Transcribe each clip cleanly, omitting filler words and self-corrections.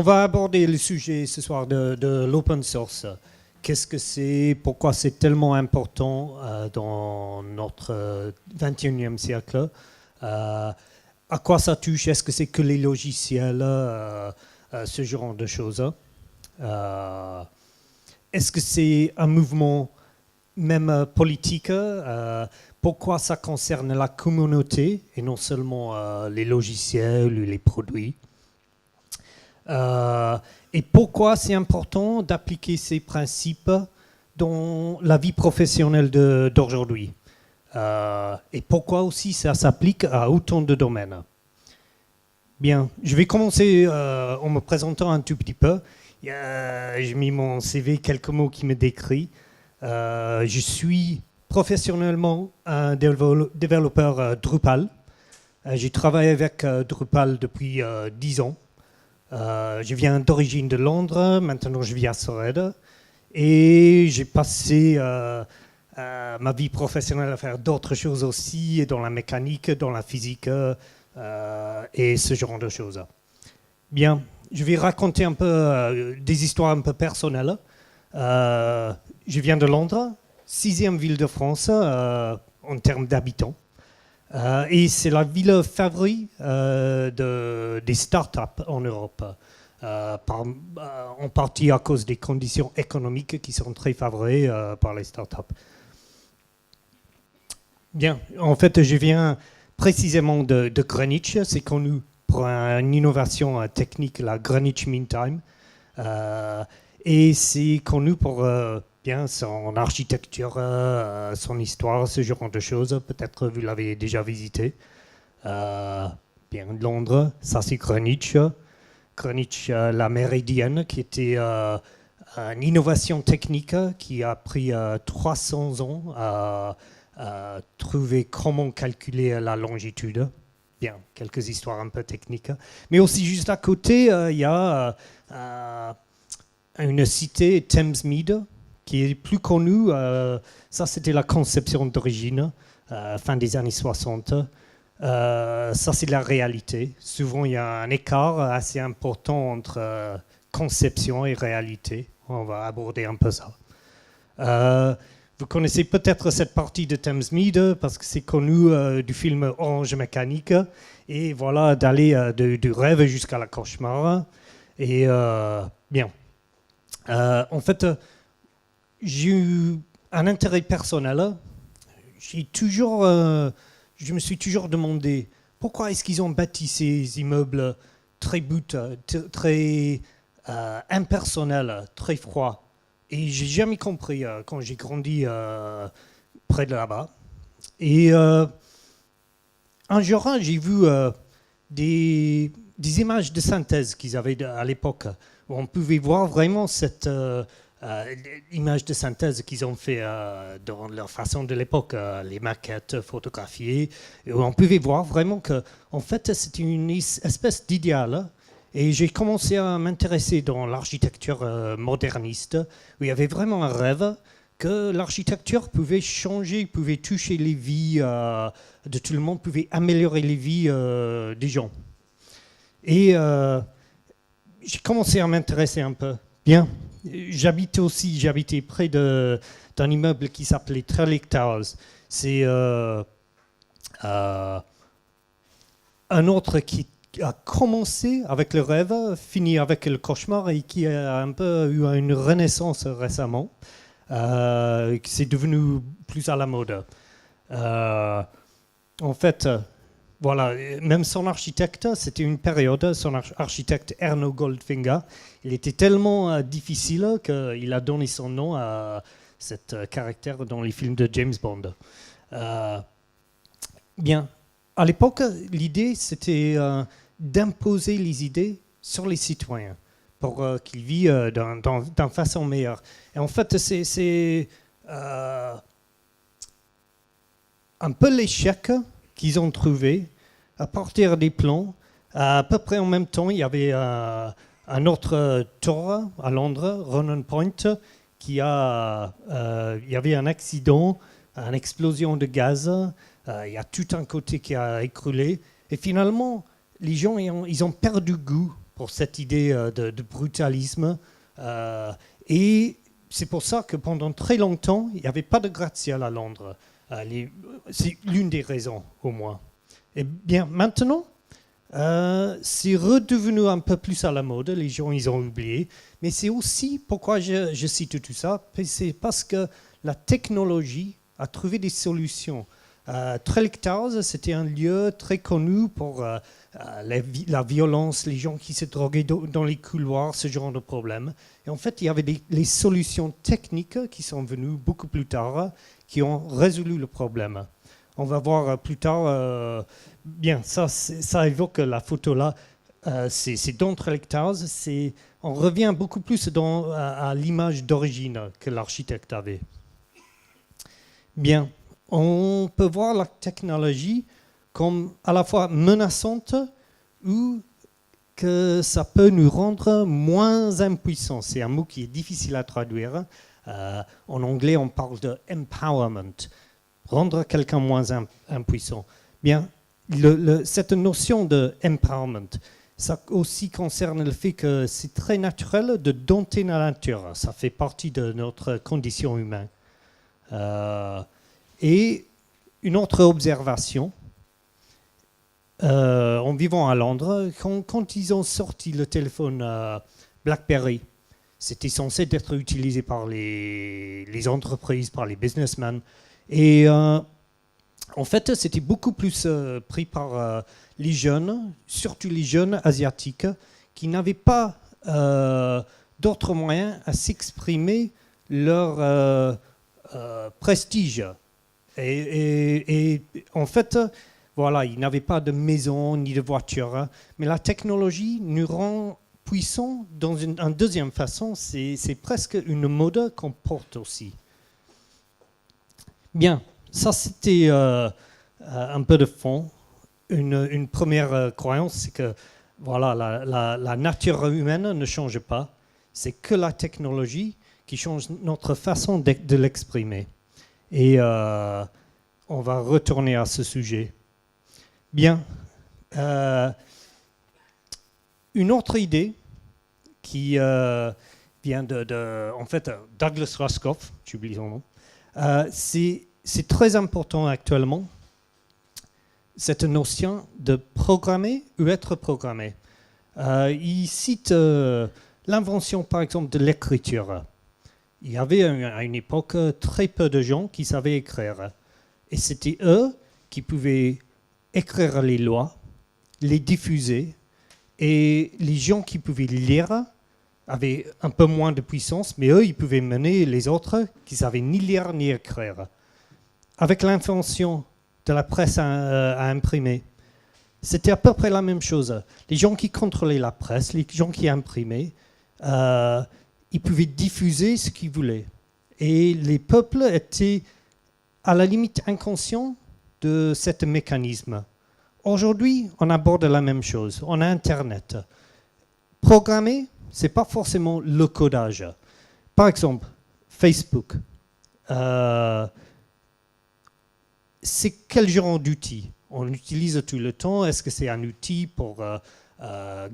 on va aborder le sujet ce soir de l'open source. Qu'est-ce que c'est? Pourquoi c'est tellement important dans notre 21e siècle? À quoi ça touche? Est-ce que c'est que les logiciels? Ce genre de choses. Est-ce que c'est un mouvement même politique? Pourquoi ça concerne la communauté et non seulement les logiciels ou les produits? Et pourquoi c'est important d'appliquer ces principes dans la vie professionnelle d'aujourd'hui? Et pourquoi aussi ça s'applique à autant de domaines? Bien, je vais commencer en me présentant un tout petit peu. J'ai mis mon CV, quelques mots qui me décrivent. Je suis professionnellement un développeur Drupal. J'ai travaillé avec Drupal depuis 10 ans. Je viens d'origine de Londres, maintenant je vis à Sorède. Et j'ai passé ma vie professionnelle à faire d'autres choses aussi, dans la mécanique, dans la physique et ce genre de choses. Bien, je vais raconter un peu des histoires un peu personnelles. Je viens de Londres, 6e ville de France en termes d'habitants. Et c'est la ville favorite des startups en Europe, en partie à cause des conditions économiques qui sont très favorables par les startups. Bien, en fait, je viens précisément de Greenwich. C'est connu pour une innovation technique, la Greenwich Mean Time. Et c'est connu pour bien son architecture, son histoire, ce genre de choses. Peut-être vous l'avez déjà visité. Bien, Londres, ça c'est Greenwich. Greenwich, la méridienne, qui était une innovation technique qui a pris 300 ans à trouver comment calculer la longitude. Bien, quelques histoires un peu techniques. Mais aussi juste à côté, il y a une cité, Thamesmead, qui est plus connue. Ça, c'était la conception d'origine, fin des années 60. Ça, c'est la réalité. Souvent, il y a un écart assez important entre conception et réalité. On va aborder un peu ça. Vous connaissez peut-être cette partie de Thamesmead parce que c'est connu du film Orange Mécanique. Et voilà, d'aller du rêve jusqu'à la cauchemar. Et bien. En fait, j'ai eu un intérêt personnel. Je me suis toujours demandé pourquoi est-ce qu'ils ont bâti ces immeubles très bruts, très impersonnels, très froids. Et j'ai jamais compris quand j'ai grandi près de là-bas. Et un jour, j'ai vu des images de synthèse qu'ils avaient à l'époque, où on pouvait voir vraiment cette image de synthèse qu'ils ont fait dans leur façon de l'époque, les maquettes photographiées, et où on pouvait voir vraiment que, en fait, c'était une espèce d'idéal. Et j'ai commencé à m'intéresser dans l'architecture moderniste, où il y avait vraiment un rêve que l'architecture pouvait changer, pouvait toucher les vies de tout le monde, pouvait améliorer les vies des gens. Et j'ai commencé à m'intéresser un peu. Bien, j'habitais près d'un immeuble qui s'appelait Trellick Towers. C'est un autre qui a commencé avec le rêve, fini avec le cauchemar et qui a un peu eu une renaissance récemment. C'est devenu plus à la mode. En fait, voilà, même son architecte, c'était une période, son architecte Erno Goldfinger, il était tellement difficile qu'il a donné son nom à cet caractère dans les films de James Bond. Bien, à l'époque, l'idée, c'était d'imposer les idées sur les citoyens pour qu'ils vivent d'une façon meilleure. Et en fait, c'est un peu l'échec qu'ils ont trouvé à partir des plans. À peu près en même temps, il y avait un autre tour à Londres, Ronan Point, il y avait un accident, une explosion de gaz. Il y a tout un côté qui a écroulé. Et finalement, les gens ils ont perdu goût pour cette idée de brutalisme. Et c'est pour ça que pendant très longtemps, il n'y avait pas de gratte-ciel à Londres. C'est l'une des raisons, au moins. Et bien, maintenant, c'est redevenu un peu plus à la mode. Les gens, ils ont oublié. Mais c'est aussi pourquoi je cite tout ça. C'est parce que la technologie a trouvé des solutions. Trellick Towers, c'était un lieu très connu pour la violence, les gens qui se droguaient dans les couloirs, ce genre de problème. Et en fait, il y avait les solutions techniques qui sont venues beaucoup plus tard, qui ont résolu le problème. On va voir plus tard. Bien, ça évoque la photo là. C'est dans Trellick Towers. On revient beaucoup plus à l'image d'origine que l'architecte avait. Bien. On peut voir la technologie comme à la fois menaçante ou que ça peut nous rendre moins impuissants. C'est un mot qui est difficile à traduire. En anglais, on parle de empowerment, rendre quelqu'un moins impuissant. Bien, cette notion de empowerment, ça aussi concerne le fait que c'est très naturel de dompter la nature. Ça fait partie de notre condition humaine. Et une autre observation, en vivant à Londres, quand ils ont sorti le téléphone BlackBerry, c'était censé être utilisé par les entreprises, par les businessmen. Et en fait, c'était beaucoup plus pris par les jeunes, surtout les jeunes asiatiques, qui n'avaient pas d'autres moyens à s'exprimer leur prestige. Et en fait, voilà, ils n'avaient pas de maison ni de voiture, mais la technologie nous rend puissants dans une deuxième façon. C'est presque une mode qu'on porte aussi. Bien, ça c'était un peu de fond. Une première croyance, c'est que voilà, la nature humaine ne change pas. C'est que la technologie qui change notre façon de l'exprimer. Et on va retourner à ce sujet. Bien. Une autre idée qui vient en fait, Douglas Rushkoff, j'oublie son nom, c'est très important actuellement, cette notion de programmer ou être programmé. Il cite l'invention, par exemple, de l'écriture. Il y avait à une époque très peu de gens qui savaient écrire. Et c'était eux qui pouvaient écrire les lois, les diffuser. Et les gens qui pouvaient lire avaient un peu moins de puissance, mais eux, ils pouvaient mener les autres qui ne savaient ni lire ni écrire. Avec l'invention de la presse à imprimer, c'était à peu près la même chose. Les gens qui contrôlaient la presse, les gens qui imprimaient, ils pouvaient diffuser ce qu'ils voulaient. Et les peuples étaient à la limite inconscients de ce mécanisme. Aujourd'hui, on aborde la même chose. On a Internet. Programmer, ce n'est pas forcément le codage. Par exemple, Facebook. C'est quel genre d'outil on utilise tout le temps? Est-ce que c'est un outil pour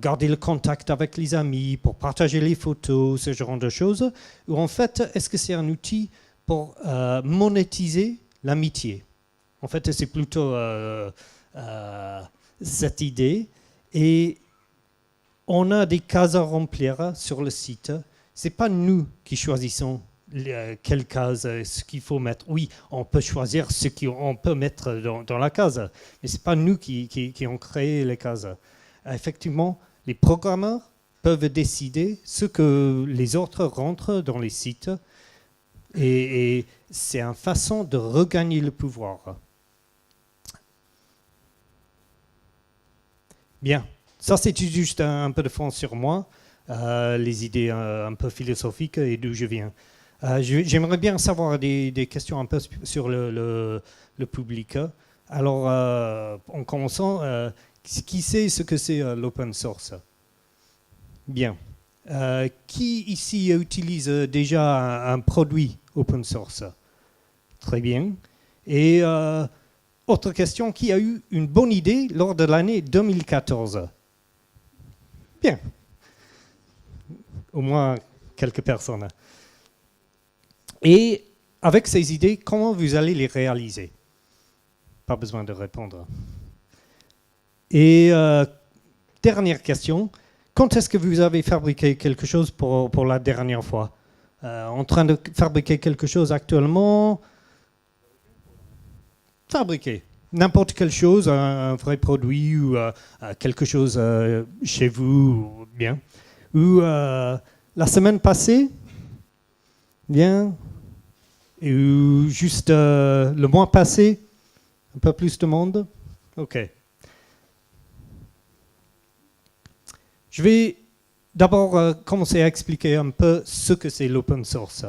garder le contact avec les amis, pour partager les photos, ce genre de choses? Ou en fait, est-ce que c'est un outil pour monétiser l'amitié? En fait, c'est plutôt cette idée. Et on a des cases à remplir sur le site. Ce n'est pas nous qui choisissons quelle case, ce qu'il faut mettre. Oui, on peut choisir ce qu'on peut mettre dans la case, mais ce n'est pas nous qui ont créé les cases. Effectivement, les programmeurs peuvent décider ce que les autres rentrent dans les sites et c'est une façon de regagner le pouvoir. Bien, ça c'est juste un peu de fond sur moi, les idées un peu philosophiques et d'où je viens. J'aimerais bien savoir des questions un peu sur le public. Alors, en commençant, qui sait ce que c'est l'open source? Bien. Qui ici utilise déjà un produit open source? Très bien. Et autre question, qui a eu une bonne idée lors de l'année 2014? Bien, au moins quelques personnes. Et avec ces idées, comment vous allez les réaliser? Pas besoin de répondre. Et dernière question, quand est-ce que vous avez fabriqué quelque chose pour la dernière fois? En train de fabriquer quelque chose actuellement? Fabriquer n'importe quelle chose, un vrai produit ou quelque chose chez vous, bien. Ou la semaine passée, bien. Ou juste le mois passé, un peu plus de monde. OK. Je vais d'abord commencer à expliquer un peu ce que c'est l'open source.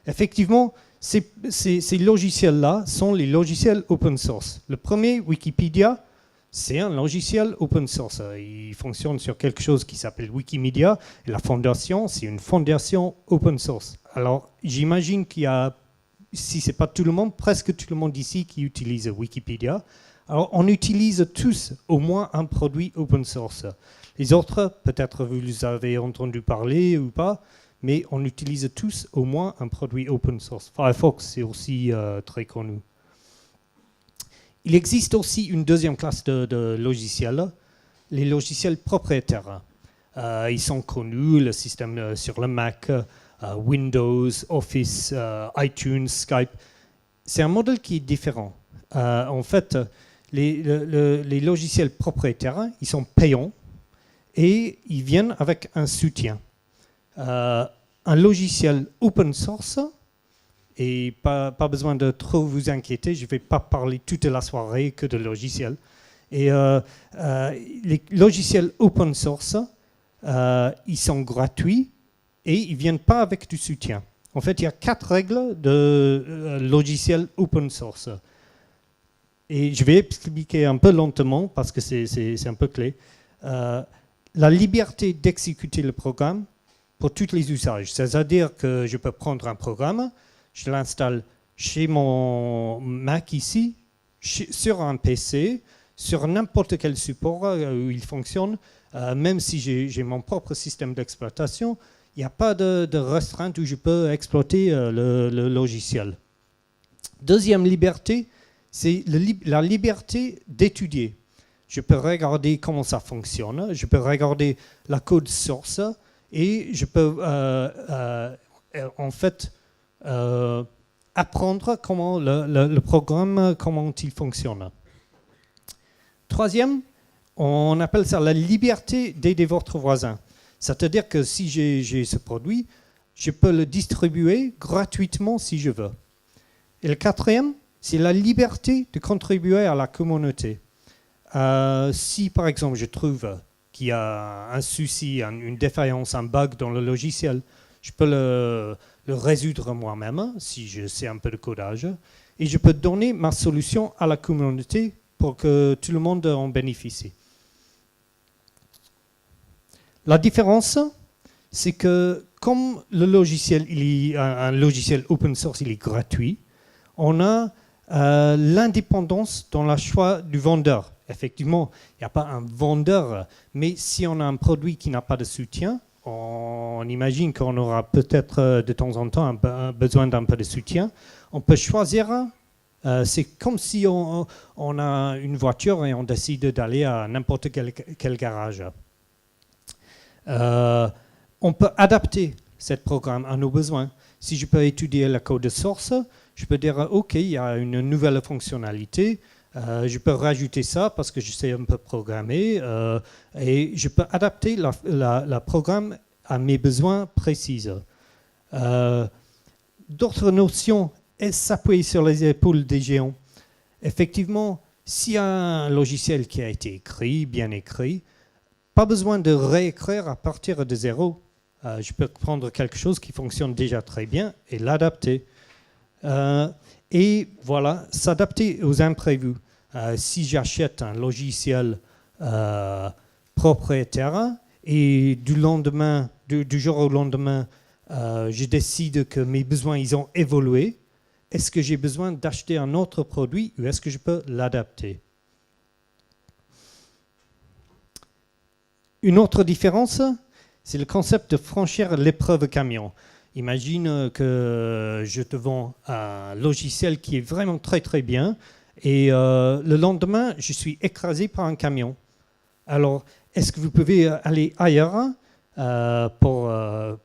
Effectivement, ces logiciels-là sont les logiciels open source. Le premier, Wikipédia, c'est un logiciel open source. Il fonctionne sur quelque chose qui s'appelle Wikimedia. Et la fondation, c'est une fondation open source. Alors, j'imagine qu'il y a, si ce n'est pas tout le monde, presque tout le monde ici qui utilise Wikipédia. Alors, on utilise tous au moins un produit open source. Les autres, peut-être vous avez entendu parler ou pas, mais on utilise tous au moins un produit open source. Firefox, c'est aussi très connu. Il existe aussi une deuxième classe de logiciels, les logiciels propriétaires. Ils sont connus, le système sur le Mac, Windows, Office, iTunes, Skype. C'est un modèle qui est différent. En fait, les logiciels propriétaires, ils sont payants et ils viennent avec un soutien. Un logiciel open source, et pas besoin de trop vous inquiéter, je ne vais pas parler toute la soirée que de logiciels. Et les logiciels open source, ils sont gratuits et ils ne viennent pas avec du soutien. En fait, il y a 4 règles de logiciels open source. Et je vais expliquer un peu lentement parce que c'est un peu clé. La liberté d'exécuter le programme pour tous les usages. C'est-à-dire que je peux prendre un programme, je l'installe chez mon Mac ici, sur un PC, sur n'importe quel support où il fonctionne, même si j'ai mon propre système d'exploitation, il n'y a pas de restreinte où je peux exploiter le logiciel. Deuxième liberté, c'est la liberté d'étudier. Je peux regarder comment ça fonctionne, je peux regarder la code source et je peux en fait apprendre comment le programme, comment il fonctionne. Troisième, on appelle ça la liberté d'aider votre voisin. C'est-à-dire que si j'ai ce produit, je peux le distribuer gratuitement si je veux. Et le quatrième, c'est la liberté de contribuer à la communauté. Si par exemple je trouve qu'il y a un souci, une défaillance, un bug dans le logiciel, je peux le résoudre moi-même si je sais un peu de codage et je peux donner ma solution à la communauté pour que tout le monde en bénéficie. La différence, c'est que comme le logiciel, un logiciel open source, il est gratuit, on a l'indépendance dans le choix du vendeur. Effectivement, il n'y a pas un vendeur, mais si on a un produit qui n'a pas de soutien, on imagine qu'on aura peut-être de temps en temps besoin d'un peu de soutien. On peut choisir, c'est comme si on a une voiture et on décide d'aller à n'importe quel garage. On peut adapter ce programme à nos besoins. Si je peux étudier le code de source, je peux dire, OK, il y a une nouvelle fonctionnalité, je peux rajouter ça parce que je sais un peu programmer et je peux adapter le programme à mes besoins précis. D'autres notions, s'appuyer sur les épaules des géants. Effectivement, s'il y a un logiciel qui a été écrit, bien écrit, pas besoin de réécrire à partir de zéro. Je peux prendre quelque chose qui fonctionne déjà très bien et l'adapter. Et voilà, s'adapter aux imprévus. Si j'achète un logiciel propriétaire et du jour au lendemain, je décide que mes besoins ils ont évolué, est-ce que j'ai besoin d'acheter un autre produit ou est-ce que je peux l'adapter? Une autre différence, c'est le concept de franchir l'épreuve camion. Imagine que je te vends un logiciel qui est vraiment très très bien et le lendemain, je suis écrasé par un camion. Alors, est-ce que vous pouvez aller ailleurs pour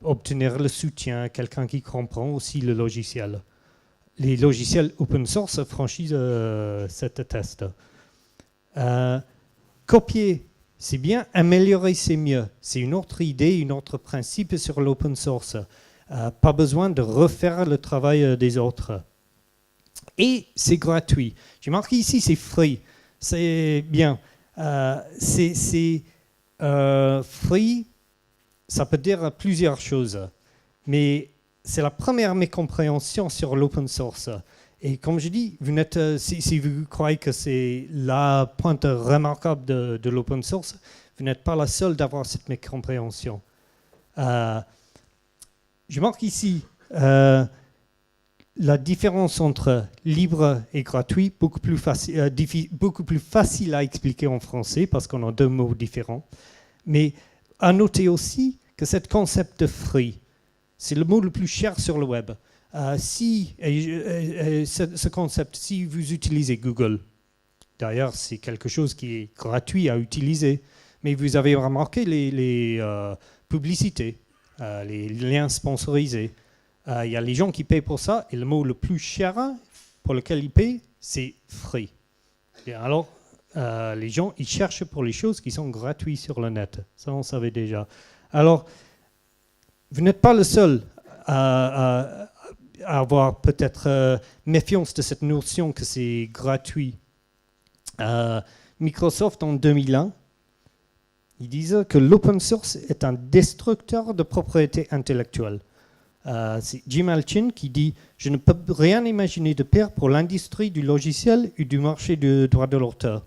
obtenir le soutien, quelqu'un qui comprend aussi le logiciel? Les logiciels open source franchissent cette test. Copier, c'est bien, améliorer, c'est mieux. C'est une autre idée, un autre principe sur l'open source. Pas besoin de refaire le travail des autres. Et c'est gratuit. J'ai marqué ici, c'est free. C'est bien. Free, ça peut dire plusieurs choses. Mais c'est la première mécompréhension sur l'open source. Et comme je dis, si vous croyez que c'est la pointe remarquable de l'open source, vous n'êtes pas la seule d'avoir cette mécompréhension. Je marque ici la différence entre libre et gratuit, beaucoup plus facile à expliquer en français parce qu'on a deux mots différents. Mais à noter aussi que ce concept de free, c'est le mot le plus cher sur le web. Ce concept, si vous utilisez Google, d'ailleurs c'est quelque chose qui est gratuit à utiliser, mais vous avez remarqué les publicités, les liens sponsorisés. Il y a les gens qui payent pour ça, et le mot le plus cher pour lequel ils payent, c'est free. Et alors, les gens, ils cherchent pour les choses qui sont gratuites sur le net. Ça, on savait déjà. Alors, vous n'êtes pas le seul à avoir peut-être méfiance de cette notion que c'est gratuit. Microsoft, en 2001, ils disent que l'open source est un destructeur de propriété intellectuelle. C'est Jim Allchin qui dit « Je ne peux rien imaginer de pire pour l'industrie du logiciel et du marché du droit de l'auteur. »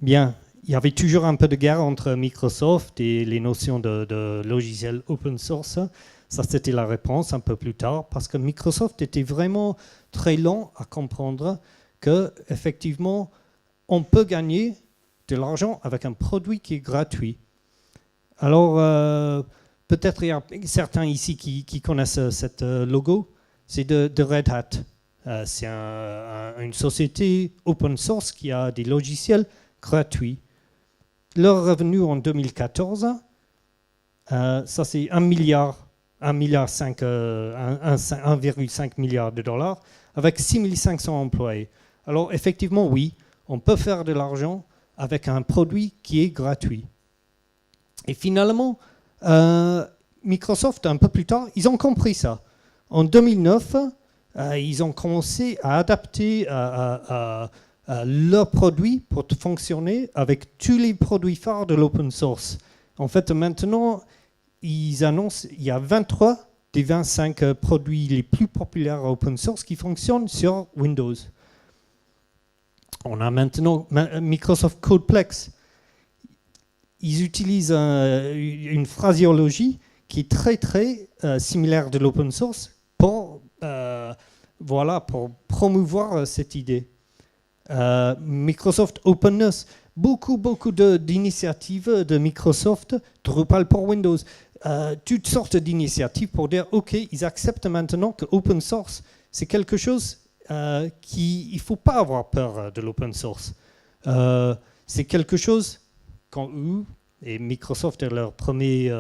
Bien, il y avait toujours un peu de guerre entre Microsoft et les notions de logiciel open source. Ça, c'était la réponse un peu plus tard, parce que Microsoft était vraiment très lent à comprendre qu'effectivement, on peut gagner de l'argent avec un produit qui est gratuit. Alors, peut-être il y a certains ici qui connaissent cette logo, c'est de Red Hat. C'est une société open source qui a des logiciels gratuits. Leur revenu en 2014, ça c'est 1,5 milliard de dollars avec 6500 employés. Alors effectivement, oui, on peut faire de l'argent avec un produit qui est gratuit. Et finalement, Microsoft, un peu plus tard, ils ont compris ça. En 2009, ils ont commencé à adapter leurs produits pour fonctionner avec tous les produits phares de l'open source. En fait, maintenant, ils annoncent qu'il y a 23 des 25 produits les plus populaires open source qui fonctionnent sur Windows. On a maintenant Microsoft Codeplex. Ils utilisent une phraséologie qui est très très similaire de l'open source pour promouvoir cette idée. Microsoft Openness, beaucoup d'initiatives de Microsoft, Drupal pour Windows, toutes sortes d'initiatives pour dire ok, ils acceptent maintenant que open source c'est quelque chose il ne faut pas avoir peur de l'open source. C'est quelque chose quand eux et Microsoft leur premier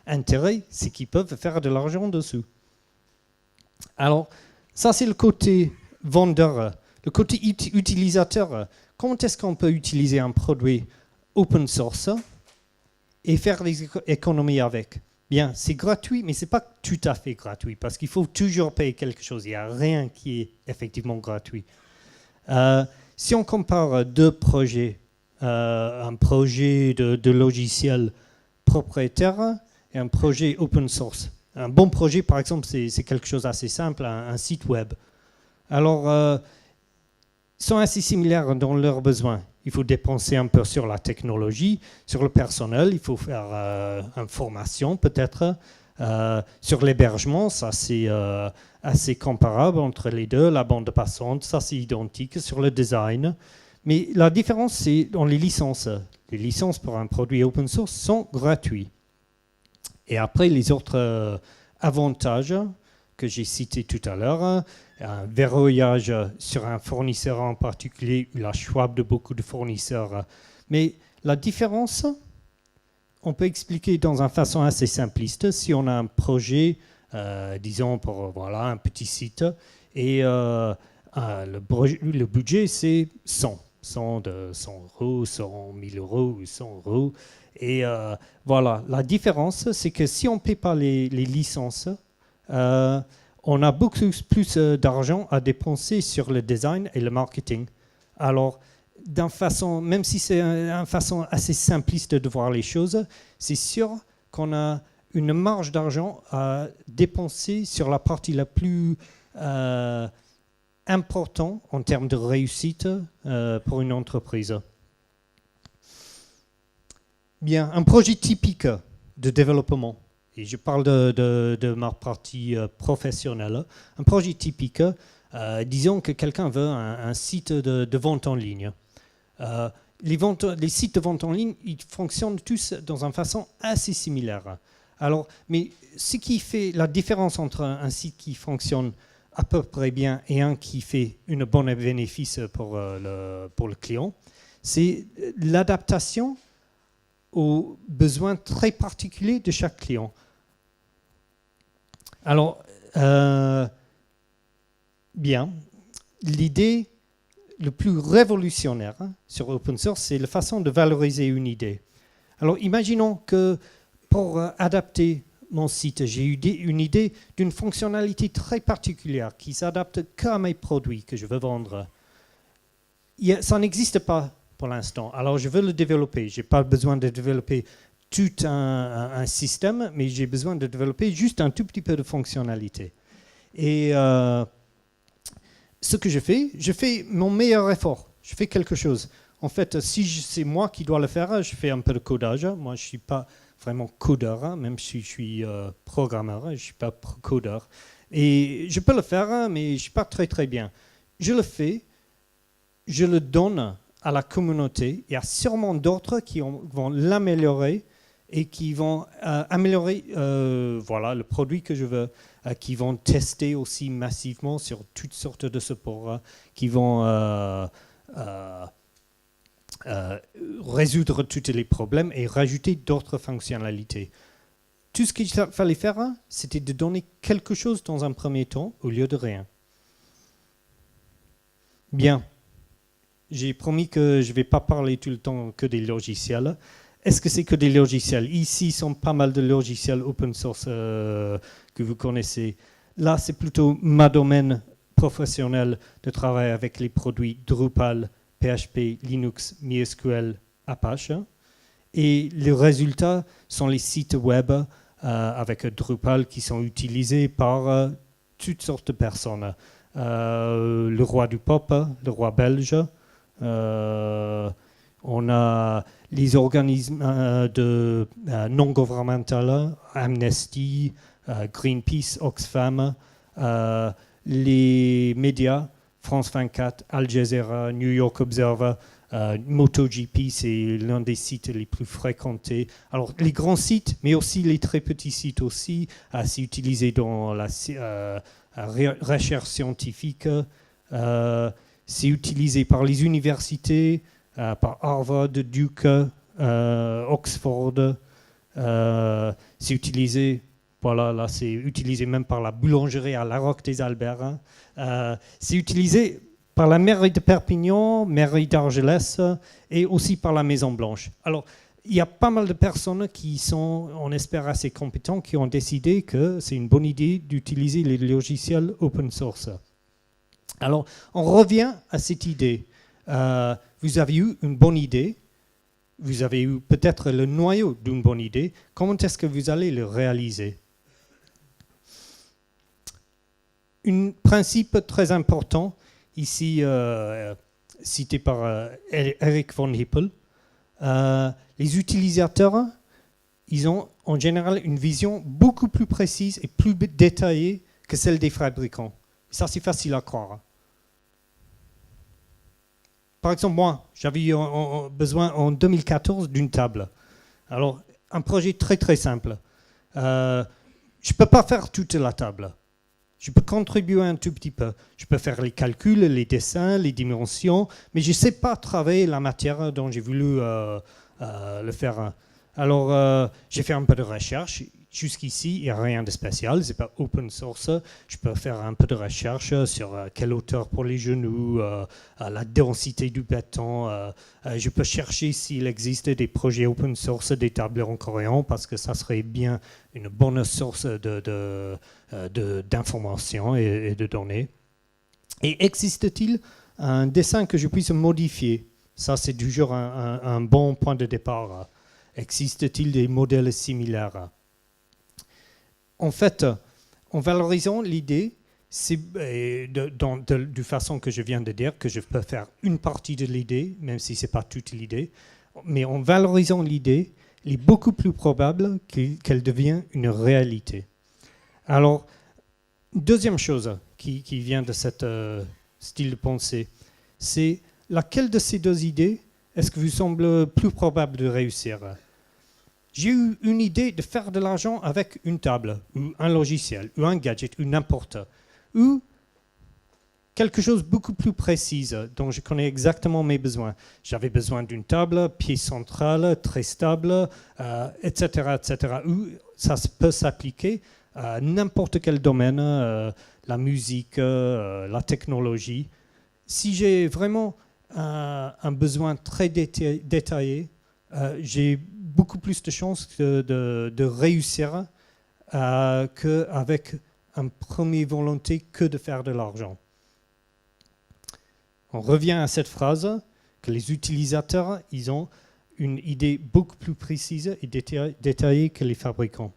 intérêt, c'est qu'ils peuvent faire de l'argent dessus. Alors ça c'est le côté vendeur. Le côté utilisateur, comment est-ce qu'on peut utiliser un produit open source et faire des économies avec? Bien, c'est gratuit, mais ce n'est pas tout à fait gratuit, parce qu'il faut toujours payer quelque chose. Il n'y a rien qui est effectivement gratuit. Si on compare deux projets, un projet de logiciel propriétaire et un projet open source. Un bon projet, par exemple, c'est quelque chose d'assez simple, un site web. Alors, ils sont assez similaires dans leurs besoins. Il faut dépenser un peu sur la technologie, sur le personnel, il faut faire une formation peut-être. Sur l'hébergement, ça c'est assez comparable entre les deux, la bande passante, ça c'est identique. Sur le design, mais la différence c'est dans les licences. les licences pour un produit open source sont gratuites. Et après, les autres avantages que j'ai cités tout à l'heure, un verrouillage sur un fournisseur en particulier, la choix de beaucoup de fournisseurs. Mais la différence, on peut expliquer dans une façon assez simpliste. Si on a un projet, disons pour voilà, un petit site, et le budget c'est 100 de 100 euros, 100 000 euros ou 100 euros. Et voilà, la différence, c'est que si on ne paie pas les licences, on a beaucoup plus d'argent à dépenser sur le design et le marketing. Alors, même si c'est une façon assez simpliste de voir les choses, c'est sûr qu'on a une marge d'argent à dépenser sur la partie la plus importante en termes de réussite pour une entreprise. Bien, un projet typique de développement, et je parle de ma partie professionnelle, un projet typique, disons que quelqu'un veut un site de vente en ligne. Les sites de vente en ligne, ils fonctionnent tous dans une façon assez similaire. Alors, mais ce qui fait la différence entre un site qui fonctionne à peu près bien et un qui fait une bonne bénéfice pour le client, c'est l'adaptation aux besoins très particuliers de chaque client. Alors, bien, l'idée le plus révolutionnaire sur open source, c'est la façon de valoriser une idée. Alors, imaginons que pour adapter mon site, j'ai eu une idée d'une fonctionnalité très particulière qui s'adapte qu'à mes produits que je veux vendre. Ça n'existe pas pour l'instant. Alors, je veux le développer. Je n'ai pas besoin de développer tout un système, mais j'ai besoin de développer juste un tout petit peu de fonctionnalité. Et ce que je fais mon meilleur effort. Je fais quelque chose. En fait, si c'est moi qui dois le faire, je fais un peu de codage. Moi, je ne suis pas vraiment codeur, même si je suis programmeur, je ne suis pas codeur. Et je peux le faire, mais je ne suis pas très très bien. Je le fais, je le donne à la communauté. Il y a sûrement d'autres qui vont l'améliorer et qui vont améliorer voilà, le produit que je veux, qui vont tester aussi massivement sur toutes sortes de supports, qui vont résoudre tous les problèmes et rajouter d'autres fonctionnalités. Tout ce qu'il fallait faire, c'était de donner quelque chose dans un premier temps au lieu de rien. Bien. J'ai promis que je ne vais pas parler tout le temps que des logiciels. Est-ce que c'est que des logiciels? Ici, il sont pas mal de logiciels open source que vous connaissez. Là, c'est plutôt ma domaine professionnel de travail avec les produits Drupal, PHP, Linux, MySQL, Apache. Et les résultats sont les sites web avec Drupal qui sont utilisés par toutes sortes de personnes. Le roi du pop, le roi belge. On a les organismes non gouvernementaux, Amnesty, Greenpeace, Oxfam, les médias, France 24, Al Jazeera, New York Observer, MotoGP, c'est l'un des sites les plus fréquentés. Alors, les grands sites, mais aussi les très petits sites aussi, c'est utilisé dans la recherche scientifique, c'est utilisé par les universités, par Harvard, Duke, Oxford. C'est utilisé, voilà, là c'est utilisé même par la boulangerie à La Roque des Alberts. C'est utilisé par la mairie de Perpignan, mairie d'Argelès et aussi par la Maison Blanche. Alors, il y a pas mal de personnes qui sont, on espère, assez compétentes, qui ont décidé que c'est une bonne idée d'utiliser les logiciels open source. Alors, on revient à cette idée. Vous avez eu une bonne idée, vous avez eu peut-être le noyau d'une bonne idée. Comment est-ce que vous allez le réaliser? Un principe très important, ici cité par Eric von Hippel, les utilisateurs, ils ont en général une vision beaucoup plus précise et plus détaillée que celle des fabricants. Ça, c'est facile à croire. par exemple, moi, j'avais besoin en 2014 d'une table. Alors, un projet très très simple. Je ne peux pas faire toute la table. Je peux contribuer un tout petit peu. Je peux faire les calculs, les dessins, les dimensions, mais je ne sais pas travailler la matière dont j'ai voulu le faire. Alors, j'ai fait un peu de recherche. Jusqu'ici, il n'y a rien de spécial. Ce n'est pas open source. Je peux faire un peu de recherche sur quelle hauteur pour les genoux, la densité du béton. Je peux chercher s'il existe des projets open source, des tables en coréen, parce que ça serait bien une bonne source d'informations et de données. Et existe-t-il un dessin que je puisse modifier? Ça, c'est toujours un bon point de départ. Existe-t-il des modèles similaires? En fait, en valorisant l'idée, c'est de façon que je viens de dire, que je peux faire une partie de l'idée, même si ce n'est pas toute l'idée, mais en valorisant l'idée, il est beaucoup plus probable qu'elle devienne une réalité. Alors, deuxième chose qui vient de ce style de pensée, c'est laquelle de ces deux idées est-ce que vous semble plus probable de réussir? J'ai eu une idée de faire de l'argent avec une table, ou un logiciel, ou un gadget, ou n'importe, ou quelque chose de beaucoup plus précis, dont je connais exactement mes besoins. J'avais besoin d'une table, pied central, très stable, etc., etc. Ou ça peut s'appliquer à n'importe quel domaine, la musique, la technologie. Si j'ai vraiment un besoin très détaillé, j'ai beaucoup plus de chances de réussir qu'avec une première volonté que de faire de l'argent. On revient à cette phrase que les utilisateurs, ils ont une idée beaucoup plus précise et détaillée que les fabricants.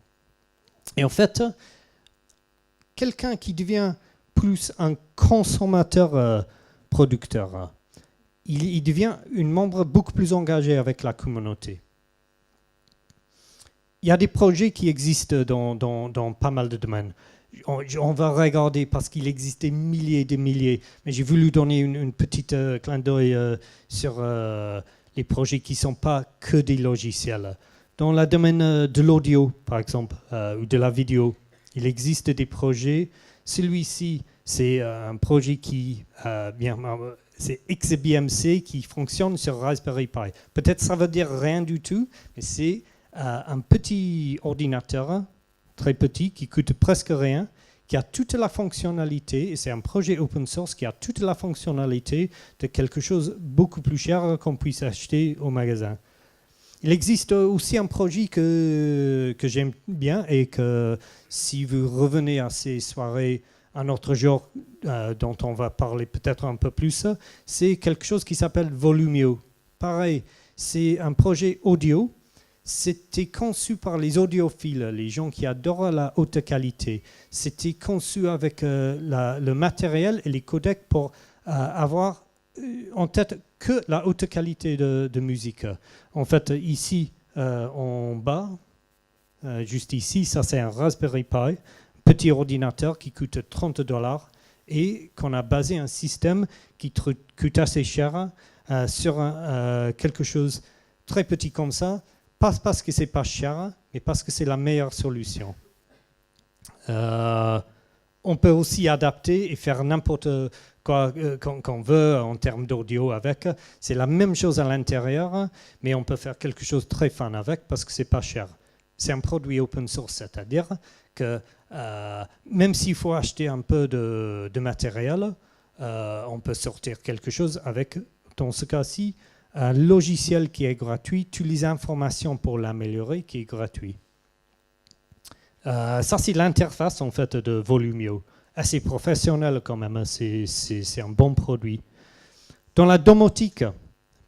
Et en fait, quelqu'un qui devient plus un consommateur producteur, il devient un membre beaucoup plus engagé avec la communauté. Il y a des projets qui existent dans pas mal de domaines. On va regarder parce qu'il existe des milliers et des milliers, mais j'ai voulu donner une petite clin d'œil sur les projets qui ne sont pas que des logiciels. Dans le domaine de l'audio, par exemple, ou de la vidéo, il existe des projets. Celui-ci, c'est un projet c'est XBMC qui fonctionne sur Raspberry Pi. Peut-être ça veut dire rien du tout, mais c'est un petit ordinateur, très petit, qui coûte presque rien, qui a toute la fonctionnalité, et c'est un projet open source qui a toute la fonctionnalité de quelque chose beaucoup plus cher qu'on puisse acheter au magasin. Il existe aussi un projet que j'aime bien et que si vous revenez à ces soirées un autre jour dont on va parler peut-être un peu plus, c'est quelque chose qui s'appelle Volumio. Pareil, c'est un projet audio. C'était conçu par les audiophiles, les gens qui adorent la haute qualité. C'était conçu avec le matériel et les codecs pour avoir en tête que la haute qualité de musique. En fait, ici, en bas, juste ici, ça c'est un Raspberry Pi, petit ordinateur qui coûte $30 et qu'on a basé un système qui coûte assez cher sur quelque chose très petit comme ça. Pas parce que c'est pas cher, mais parce que c'est la meilleure solution. On peut aussi adapter et faire n'importe quoi qu'on veut en termes d'audio avec. C'est la même chose à l'intérieur, mais on peut faire quelque chose de très fun avec parce que c'est pas cher. C'est un produit open source, c'est-à-dire que même s'il faut acheter un peu de matériel, on peut sortir quelque chose avec, dans ce cas-ci, un logiciel qui est gratuit, toutes les informations pour l'améliorer qui est gratuit. Ça, c'est l'interface en fait de Volumio. Assez professionnel quand même, c'est un bon produit. Dans la domotique,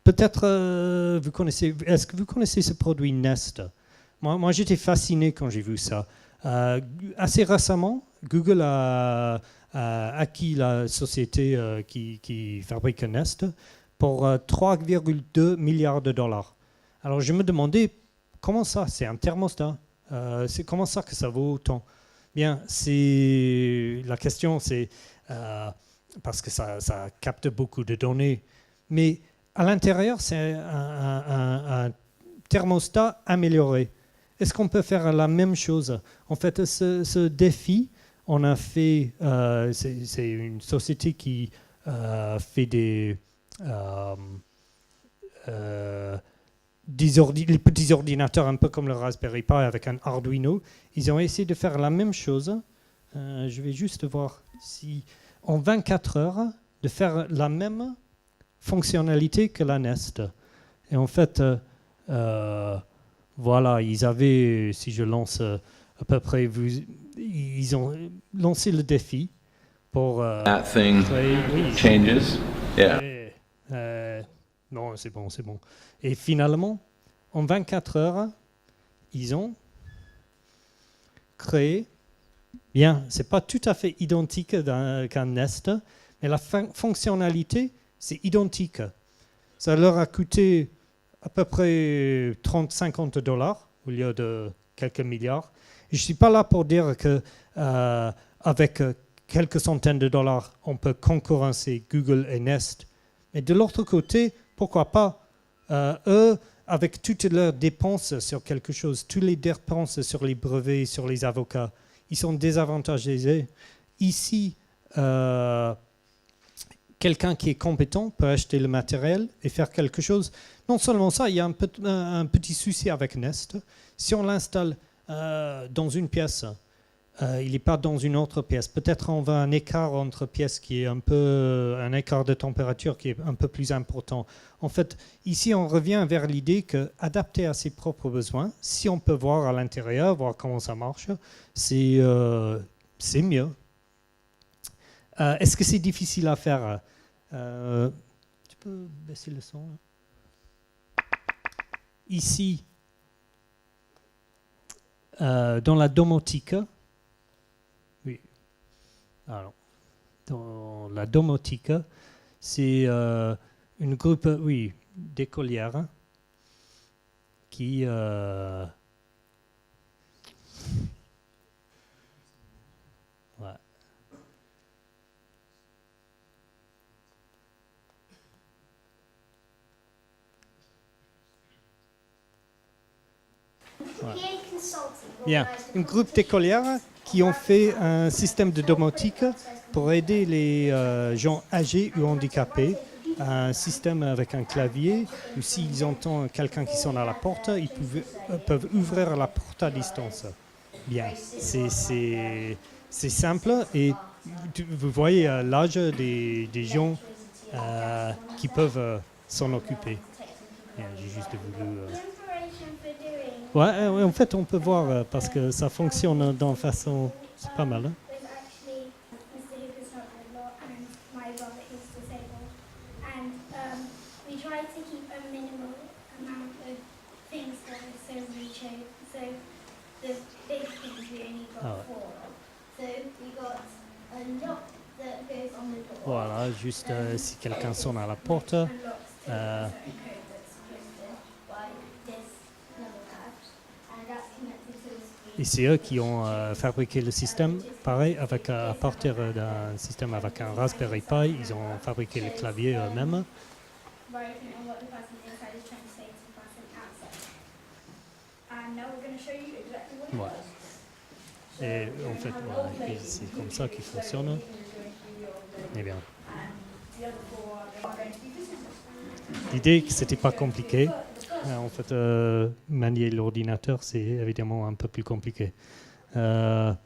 peut-être est-ce que vous connaissez ce produit Nest? Moi j'étais fasciné quand j'ai vu ça. Assez récemment, Google a acquis la société qui fabrique Nest pour 3,2 milliards de dollars. Alors je me demandais, comment ça? C'est un thermostat. C'est comment ça que ça vaut autant? Bien, la question c'est parce que ça capte beaucoup de données, mais à l'intérieur, c'est un thermostat amélioré. Est-ce qu'on peut faire la même chose? En fait, ce défi, on a fait, c'est une société qui fait les petits ordinateurs, un peu comme le Raspberry Pi avec un Arduino. Ils ont essayé de faire la même chose. Je vais juste voir si, en 24 heures, de faire la même fonctionnalité que la Nest. Et en fait, voilà, ils avaient, si je lance à peu près, ils ont lancé le défi pour That thing oui, changes. Yeah. non, c'est bon. Et finalement, en 24 heures, ils ont créé, bien, c'est pas tout à fait identique qu'un Nest, mais la fonctionnalité, c'est identique. Ça leur a coûté à peu près 30-50 dollars au lieu de quelques milliards. Et je ne suis pas là pour dire qu'avec quelques centaines de dollars, on peut concurrencer Google et Nest. Mais de l'autre côté, pourquoi pas eux, avec toutes leurs dépenses sur quelque chose, toutes les dépenses sur les brevets, sur les avocats, ils sont désavantagés. Ici, quelqu'un qui est compétent peut acheter le matériel et faire quelque chose. Non seulement ça, il y a un petit souci avec Nest. Si on l'installe dans une pièce, il n'est pas dans une autre pièce. Peut-être on va un écart entre pièces qui est un écart de température qui est un peu plus important. En fait, ici, on revient vers l'idée qu'adapter à ses propres besoins, si on peut voir à l'intérieur, voir comment ça marche, c'est mieux. Est-ce que c'est difficile à faire? Tu peux baisser le son là? Ici, dans la domotique, oui. Alors, dans la domotique, c'est une groupe, oui, d'écolières qui ouais. Ouais. Bien, un groupe d'écolières qui ont fait un système de domotique pour aider les gens âgés ou handicapés. Un système avec un clavier, ou s'ils entendent quelqu'un qui sonne à la porte, ils peuvent ouvrir la porte à distance. Bien, c'est simple et vous voyez l'âge des gens qui peuvent s'en occuper. Bien, j'ai juste voulu... Ouais, en fait, on peut voir parce que ça fonctionne d'une façon... C'est pas mal. Hein? Voilà, juste si quelqu'un sonne à la porte. Et c'est eux qui ont fabriqué le système. Pareil, à partir d'un système avec un Raspberry Pi, ils ont fabriqué le clavier eux-mêmes. Ouais. Et en fait, voilà, c'est comme ça qu'il fonctionne. Eh bien. L'idée que c'était pas compliqué. En fait, manier l'ordinateur, c'est évidemment un peu plus compliqué. Il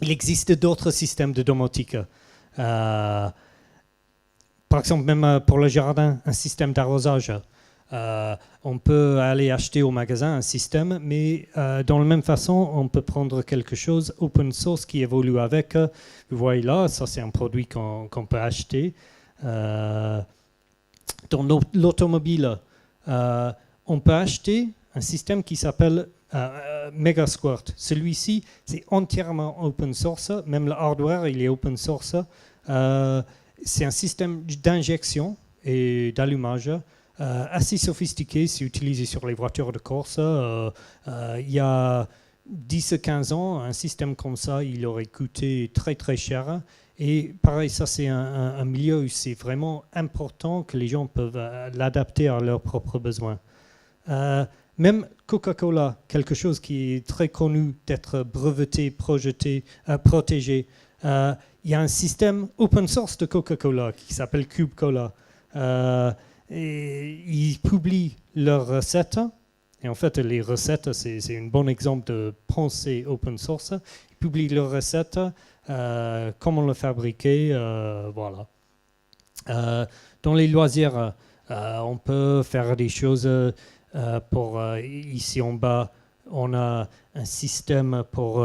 existe d'autres systèmes de domotique. Par exemple, même pour le jardin, un système d'arrosage. On peut aller acheter au magasin un système, mais dans la même façon, on peut prendre quelque chose open source qui évolue avec. Vous voyez là, ça c'est un produit qu'on peut acheter. Dans l'automobile, on peut acheter un système qui s'appelle Megasquirt. Celui-ci, c'est entièrement open source. Même le hardware, il est open source. C'est un système d'injection et d'allumage assez sophistiqué. C'est utilisé sur les voitures de course. Il y a 10-15 ans, un système comme ça, il aurait coûté très très cher. Et pareil, ça c'est un milieu où c'est vraiment important que les gens peuvent l'adapter à leurs propres besoins. Même Coca-Cola, quelque chose qui est très connu d'être breveté, protégé. Il y a un système open source de Coca-Cola qui s'appelle Cube Cola. Et ils publient leurs recettes. Et en fait, les recettes, c'est un bon exemple de pensée open source. Ils publient leurs recettes, comment le fabriquer, voilà. Dans les loisirs, on peut faire des choses ici en bas, on a un système pour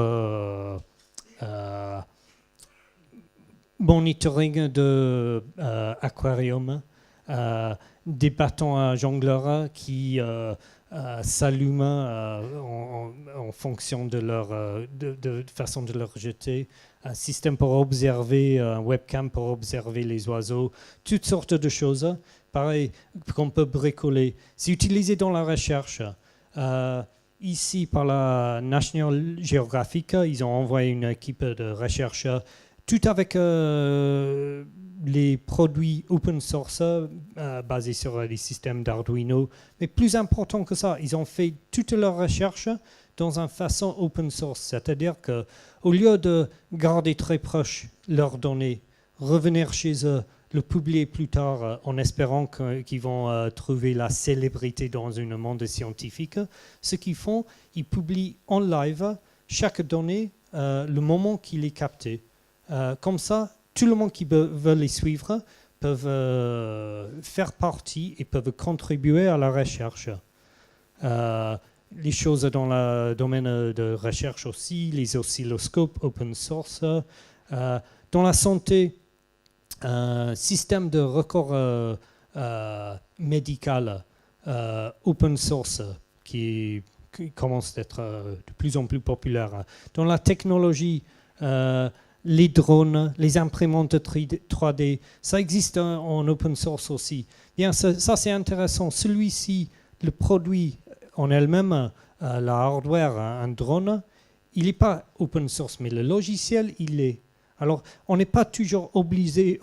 monitoring de aquarium, des bâtons à jongleurs qui s'allument en fonction de leur de façon de leur jeter, un système pour observer, un webcam pour observer les oiseaux, toutes sortes de choses. Pareil, qu'on peut bricoler. C'est utilisé dans la recherche. Ici, par la National Geographic, ils ont envoyé une équipe de recherche, tout avec les produits open source basés sur les systèmes d'Arduino. Mais plus important que ça, ils ont fait toute leur recherche dans une façon open source. C'est-à-dire qu'au lieu de garder très proche leurs données, revenir chez eux, le publier plus tard en espérant qu'ils vont trouver la célébrité dans un monde scientifique. Ce qu'ils font, ils publient en live chaque donnée le moment qu'il est capté. Comme ça, tout le monde qui veut les suivre peuvent faire partie et peuvent contribuer à la recherche. Les choses dans le domaine de recherche aussi, les oscilloscopes open source. Dans la santé, un système de record médical open source qui commence d'être de plus en plus populaire. Dans la technologie, les drones, les imprimantes 3D, ça existe en open source aussi. Bien, ça c'est intéressant. Celui-ci, le produit en elle-même, la hardware, un drone, il n'est pas open source, mais le logiciel, il est. Alors, on n'est pas toujours obligé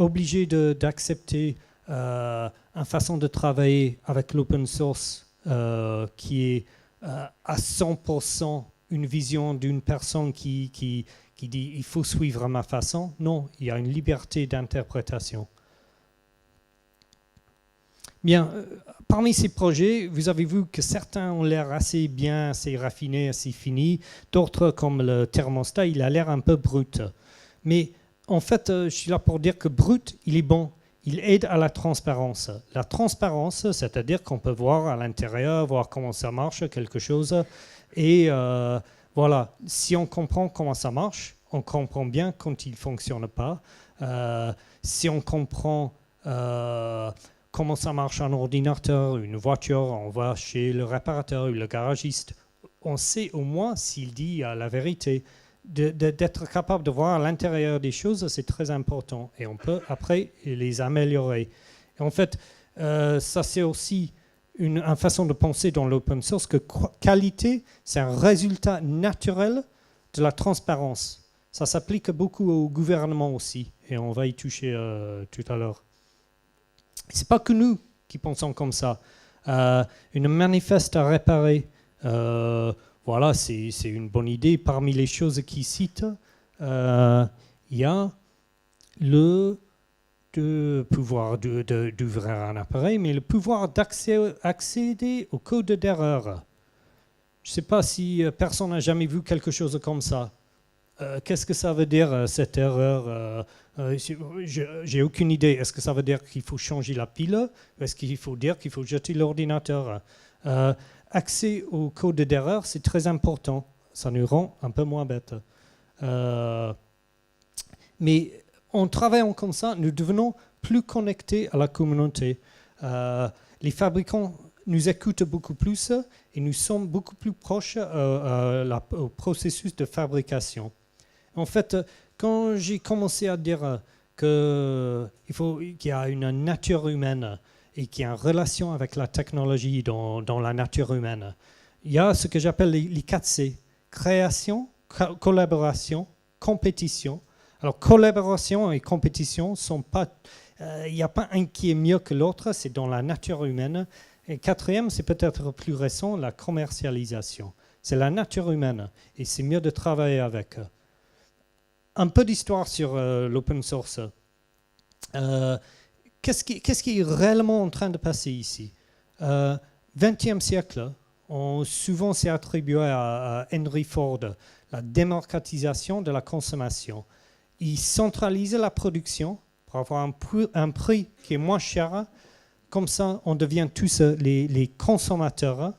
d'accepter une façon de travailler avec l'open source qui est à 100% une vision d'une personne qui dit « il faut suivre ma façon ». Non, il y a une liberté d'interprétation. Bien, parmi ces projets, vous avez vu que certains ont l'air assez bien, assez raffinés, assez finis. D'autres, comme le thermostat, il a l'air un peu brut. Mais en fait, je suis là pour dire que brut, il est bon. Il aide à la transparence. La transparence, c'est-à-dire qu'on peut voir à l'intérieur, voir comment ça marche, quelque chose. Et voilà, si on comprend comment ça marche, on comprend bien quand il ne fonctionne pas. Si on comprend comment ça marche un ordinateur, une voiture, on va chez le réparateur ou le garagiste, on sait au moins s'il dit la vérité. D'être capable de voir à l'intérieur des choses, c'est très important. Et on peut après les améliorer. Et en fait, ça c'est aussi une façon de penser dans l'open source que qualité, c'est un résultat naturel de la transparence. Ça s'applique beaucoup au gouvernement aussi. Et on va y toucher tout à l'heure. Ce n'est pas que nous qui pensons comme ça. Une manifeste à réparer, voilà, c'est une bonne idée. Parmi les choses qu'il cite, il y a le pouvoir d'ouvrir un appareil, mais le pouvoir d'accéder au code d'erreur. Je ne sais pas si personne n'a jamais vu quelque chose comme ça. Qu'est-ce que ça veut dire, cette erreur? J'ai aucune idée. Est-ce que ça veut dire qu'il faut changer la pile? Est-ce qu'il faut dire qu'il faut jeter l'ordinateur? Accès au code d'erreur, c'est très important. Ça nous rend un peu moins bêtes. Mais en travaillant comme ça, nous devenons plus connectés à la communauté. Les fabricants nous écoutent beaucoup plus et nous sommes beaucoup plus proches au processus de fabrication. En fait, quand j'ai commencé à dire qu'il y a une nature humaine et qu'il y a une relation avec la technologie dans la nature humaine, il y a ce que j'appelle les 4 C. Création, collaboration, compétition. Alors, collaboration et compétition sont pas... Il n'y a pas un qui est mieux que l'autre, c'est dans la nature humaine. Et quatrième, c'est peut-être plus récent, la commercialisation. C'est la nature humaine et c'est mieux de travailler avec. Un peu d'histoire sur l'open source. Qu'est-ce qui est réellement en train de passer ici? 20e siècle, souvent c'est attribué à Henry Ford, la démocratisation de la consommation. Il centralise la production pour avoir un prix qui est moins cher. Comme ça, on devient tous les consommateurs.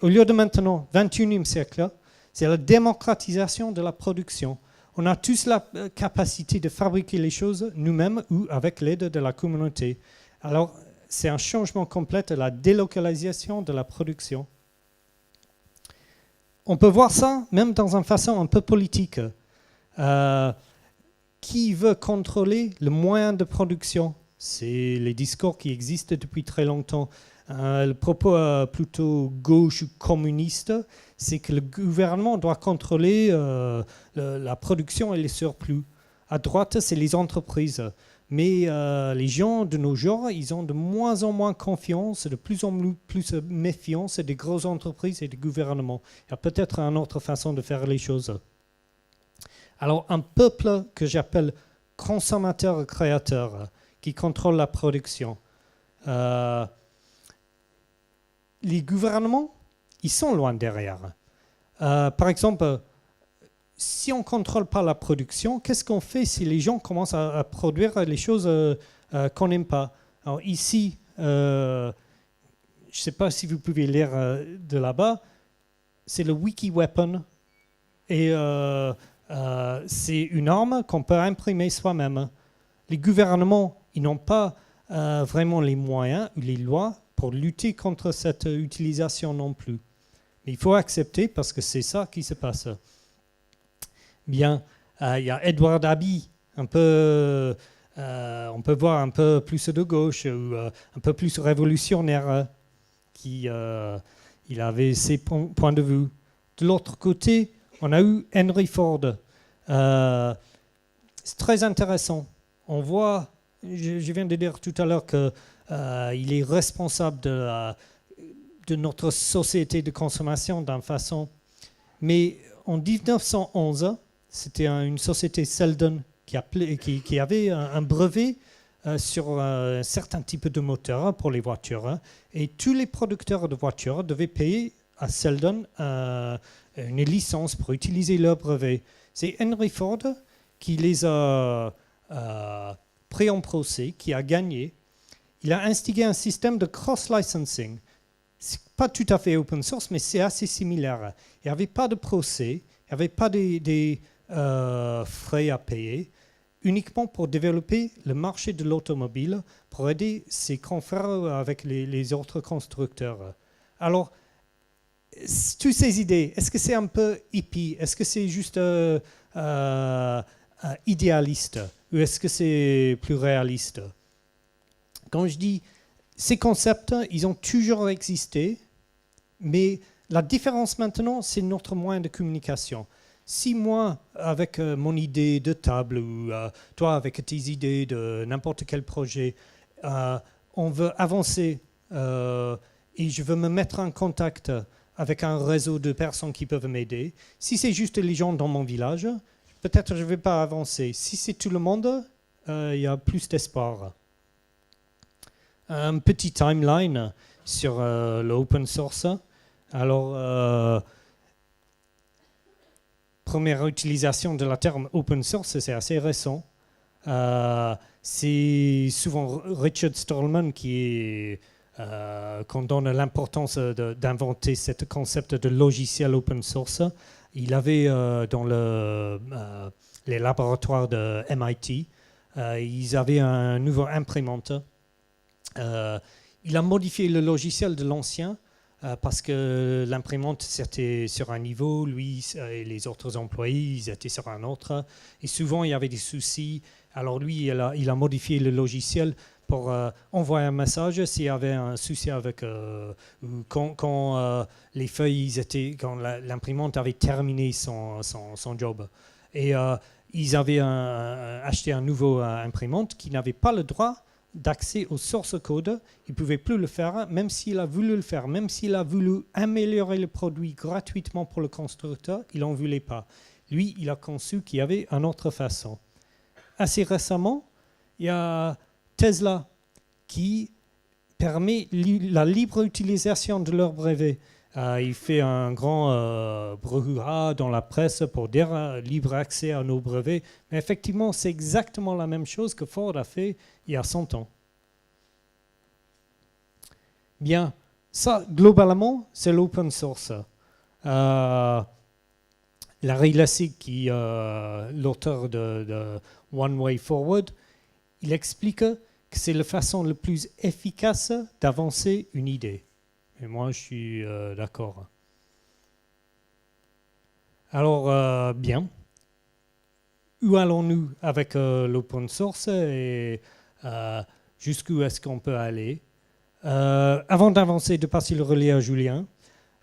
Au lieu de maintenant, 21e siècle, c'est la démocratisation de la production. On a tous la capacité de fabriquer les choses nous-mêmes ou avec l'aide de la communauté. Alors, c'est un changement complet de la délocalisation de la production. On peut voir ça même dans une façon un peu politique. Qui veut contrôler le moyen de production? C'est les discours qui existent depuis très longtemps. Le propos plutôt gauche ou communiste, c'est que le gouvernement doit contrôler la production et les surplus. À droite, c'est les entreprises. Mais les gens de nos jours, ils ont de moins en moins confiance, de plus en plus méfiance des grosses entreprises et des gouvernements. Il y a peut-être une autre façon de faire les choses. Alors, un peuple que j'appelle consommateur-créateur, qui contrôle la production. Les gouvernements, ils sont loin derrière. Par exemple, si on ne contrôle pas la production, qu'est-ce qu'on fait si les gens commencent à produire les choses qu'on n'aime pas? Alors ici, je ne sais pas si vous pouvez lire de là-bas, c'est le WikiWeapon. Et c'est une arme qu'on peut imprimer soi-même. Les gouvernements, ils n'ont pas vraiment les moyens ou les lois pour lutter contre cette utilisation non plus. Mais il faut accepter parce que c'est ça qui se passe. Bien, il y a Edward Abbey, on peut voir un peu plus de gauche ou un peu plus révolutionnaire, qui il avait ses points de vue. De l'autre côté, on a eu Henry Ford. C'est très intéressant. On voit, je viens de dire tout à l'heure qu'il est responsable de notre société de consommation d'une façon. Mais en 1911, c'était une société Selden qui avait un brevet sur un certain type de moteur pour les voitures. Et tous les producteurs de voitures devaient payer à Selden une licence pour utiliser leur brevet. C'est Henry Ford qui les a pris en procès, qui a gagné. Il a instigé un système de cross-licensing. Ce n'est pas tout à fait open source, mais c'est assez similaire. Il n'y avait pas de procès, il n'y avait pas des frais à payer, uniquement pour développer le marché de l'automobile, pour aider ses confrères avec les autres constructeurs. Alors, toutes ces idées, est-ce que c'est un peu hippie? Est-ce que c'est juste idéaliste? Ou est-ce que c'est plus réaliste? Quand je dis ces concepts, ils ont toujours existé, mais la différence maintenant, c'est notre moyen de communication. Si moi, avec mon idée de table, ou toi avec tes idées de n'importe quel projet, on veut avancer et je veux me mettre en contact avec un réseau de personnes qui peuvent m'aider, si c'est juste les gens dans mon village, peut-être je ne vais pas avancer. Si c'est tout le monde, il y a plus d'espoir. Un petit timeline sur l'open source. Alors, première utilisation de la terme open source, c'est assez récent. C'est souvent Richard Stallman qu'on donne l'importance d'inventer ce concept de logiciel open source. Il avait dans les laboratoires de MIT, ils avaient un nouveau imprimante. Il a modifié le logiciel de l'ancien parce que l'imprimante c'était sur un niveau, lui et les autres employés ils étaient sur un autre, et souvent il y avait des soucis. Alors lui il a modifié le logiciel pour envoyer un message s'il y avait un souci avec quand les feuilles quand l'imprimante avait terminé son job. Et ils avaient acheté un nouveau imprimante qui n'avait pas le droit d'accès aux sources code. Il ne pouvait plus le faire, même s'il a voulu le faire, même s'il a voulu améliorer le produit gratuitement pour le constructeur, il n'en voulait pas. Lui, il a conçu qu'il y avait une autre façon. Assez récemment, il y a Tesla qui permet la libre utilisation de leur brevet. Il fait un grand brouhaha dans la presse pour dire libre accès à nos brevets. Mais effectivement, c'est exactement la même chose que Ford a fait il y a 100 ans. Bien, ça, globalement, c'est l'open source. Larry Lessig, qui est l'auteur de One Way Forward, il explique que c'est la façon la plus efficace d'avancer une idée. Et moi, je suis d'accord. Alors, bien. Où allons-nous avec l'open source et jusqu'où est-ce qu'on peut aller? Avant d'avancer, de passer le relais à Julien,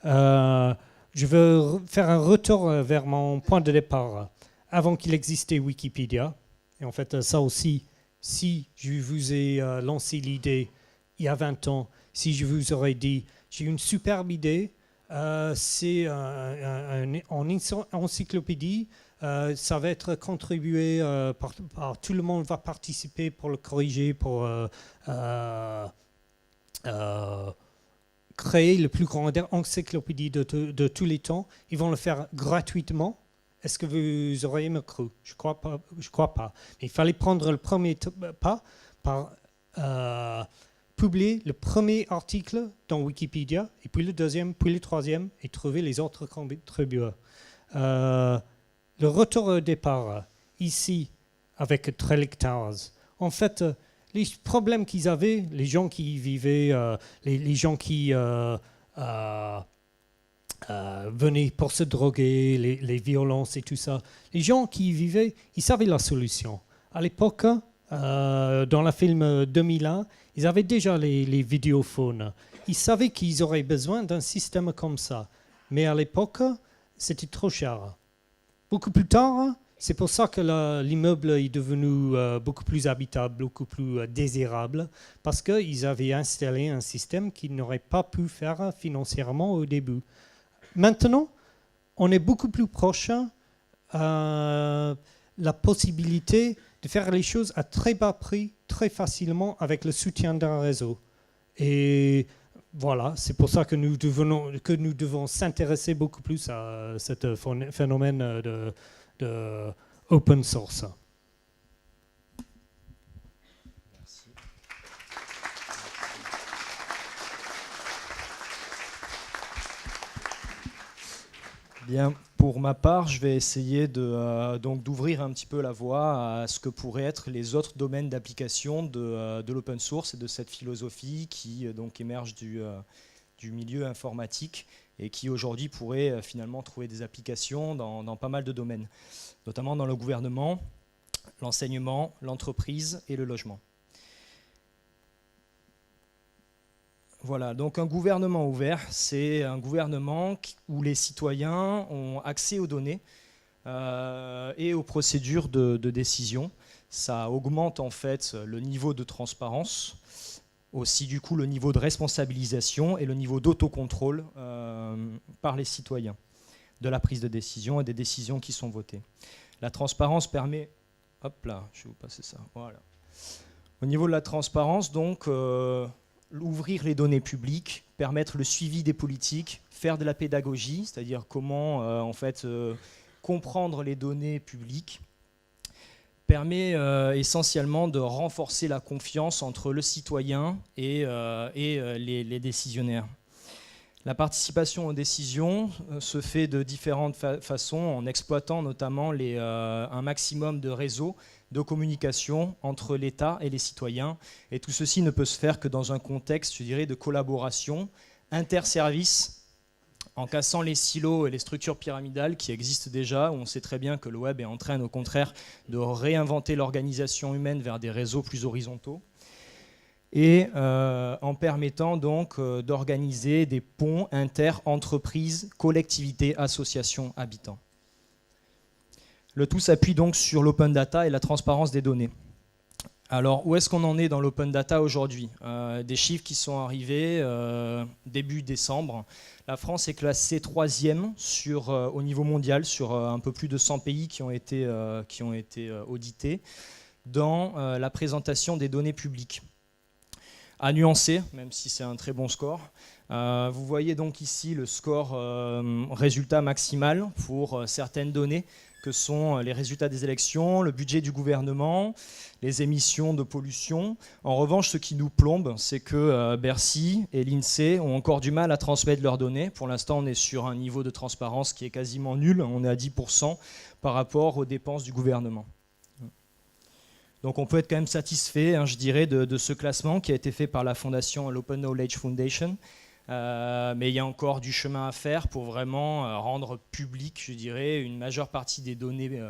je veux faire un retour vers mon point de départ. Avant qu'il existait Wikipédia, et en fait, ça aussi, si je vous ai lancé l'idée il y a 20 ans, si je vous aurais dit, j'ai une superbe idée, c'est une encyclopédie, ça va être contribué par tout le monde va participer pour le corriger, pour créer le plus grand encyclopédie de tous les temps. Ils vont le faire gratuitement. Est-ce que vous auriez me cru? Je crois pas. Mais il fallait prendre le premier pas par publier le premier article dans Wikipédia, et puis le deuxième, puis le troisième, et trouver les autres contributeurs. Le retour au départ, ici, avec Trellick Towers. En fait, les problèmes qu'ils avaient, les gens qui y vivaient, les gens qui venaient pour se droguer, les violences et tout ça, les gens qui y vivaient, ils savaient la solution. À l'époque, dans le film 2001, ils avaient déjà les vidéophones. Ils savaient qu'ils auraient besoin d'un système comme ça. Mais à l'époque, c'était trop cher. Beaucoup plus tard, c'est pour ça que l'immeuble est devenu beaucoup plus habitable, beaucoup plus désirable, parce qu'ils avaient installé un système qu'ils n'auraient pas pu faire financièrement au début. Maintenant, on est beaucoup plus proche de la possibilité de faire les choses à très bas prix, très facilement, avec le soutien d'un réseau. Et voilà, c'est pour ça que nous devons s'intéresser beaucoup plus à ce phénomène de open source. Merci. Bien, pour ma part, je vais essayer donc d'ouvrir un petit peu la voie à ce que pourraient être les autres domaines d'application de l'open source et de cette philosophie qui donc émerge du milieu informatique et qui aujourd'hui pourrait finalement trouver des applications dans pas mal de domaines, notamment dans le gouvernement, l'enseignement, l'entreprise et le logement. Voilà, donc un gouvernement ouvert, c'est un gouvernement où les citoyens ont accès aux données et aux procédures de décision. Ça augmente en fait le niveau de transparence, aussi du coup le niveau de responsabilisation et le niveau d'autocontrôle par les citoyens de la prise de décision et des décisions qui sont votées. La transparence permet... Hop là, je vais vous passer ça. Voilà. Au niveau de la transparence, donc... ouvrir les données publiques, permettre le suivi des politiques, faire de la pédagogie, c'est-à-dire comment en fait, comprendre les données publiques, permet essentiellement de renforcer la confiance entre le citoyen et les décisionnaires. La participation aux décisions se fait de différentes façons, en exploitant notamment un maximum de réseaux de communication entre l'État et les citoyens. Et tout ceci ne peut se faire que dans un contexte, je dirais, de collaboration interservices, en cassant les silos et les structures pyramidales qui existent déjà, où on sait très bien que le web est en train, au contraire, de réinventer l'organisation humaine vers des réseaux plus horizontaux, et en permettant donc d'organiser des ponts inter-entreprises, collectivités, associations, habitants. Le tout s'appuie donc sur l'open data et la transparence des données. Alors, où est-ce qu'on en est dans l'open data aujourd'hui? Des chiffres qui sont arrivés début décembre. La France est classée 3e au niveau mondial sur un peu plus de 100 pays qui ont été audités dans la présentation des données publiques. À nuancer, même si c'est un très bon score. Vous voyez donc ici le score résultat maximal pour certaines données que sont les résultats des élections, le budget du gouvernement, les émissions de pollution. En revanche, ce qui nous plombe, c'est que Bercy et l'INSEE ont encore du mal à transmettre leurs données. Pour l'instant, on est sur un niveau de transparence qui est quasiment nul. On est à 10% par rapport aux dépenses du gouvernement. Donc on peut être quand même satisfait, je dirais, de ce classement qui a été fait par la fondation l'Open Knowledge Foundation. Mais il y a encore du chemin à faire pour vraiment rendre public, je dirais, une majeure partie des données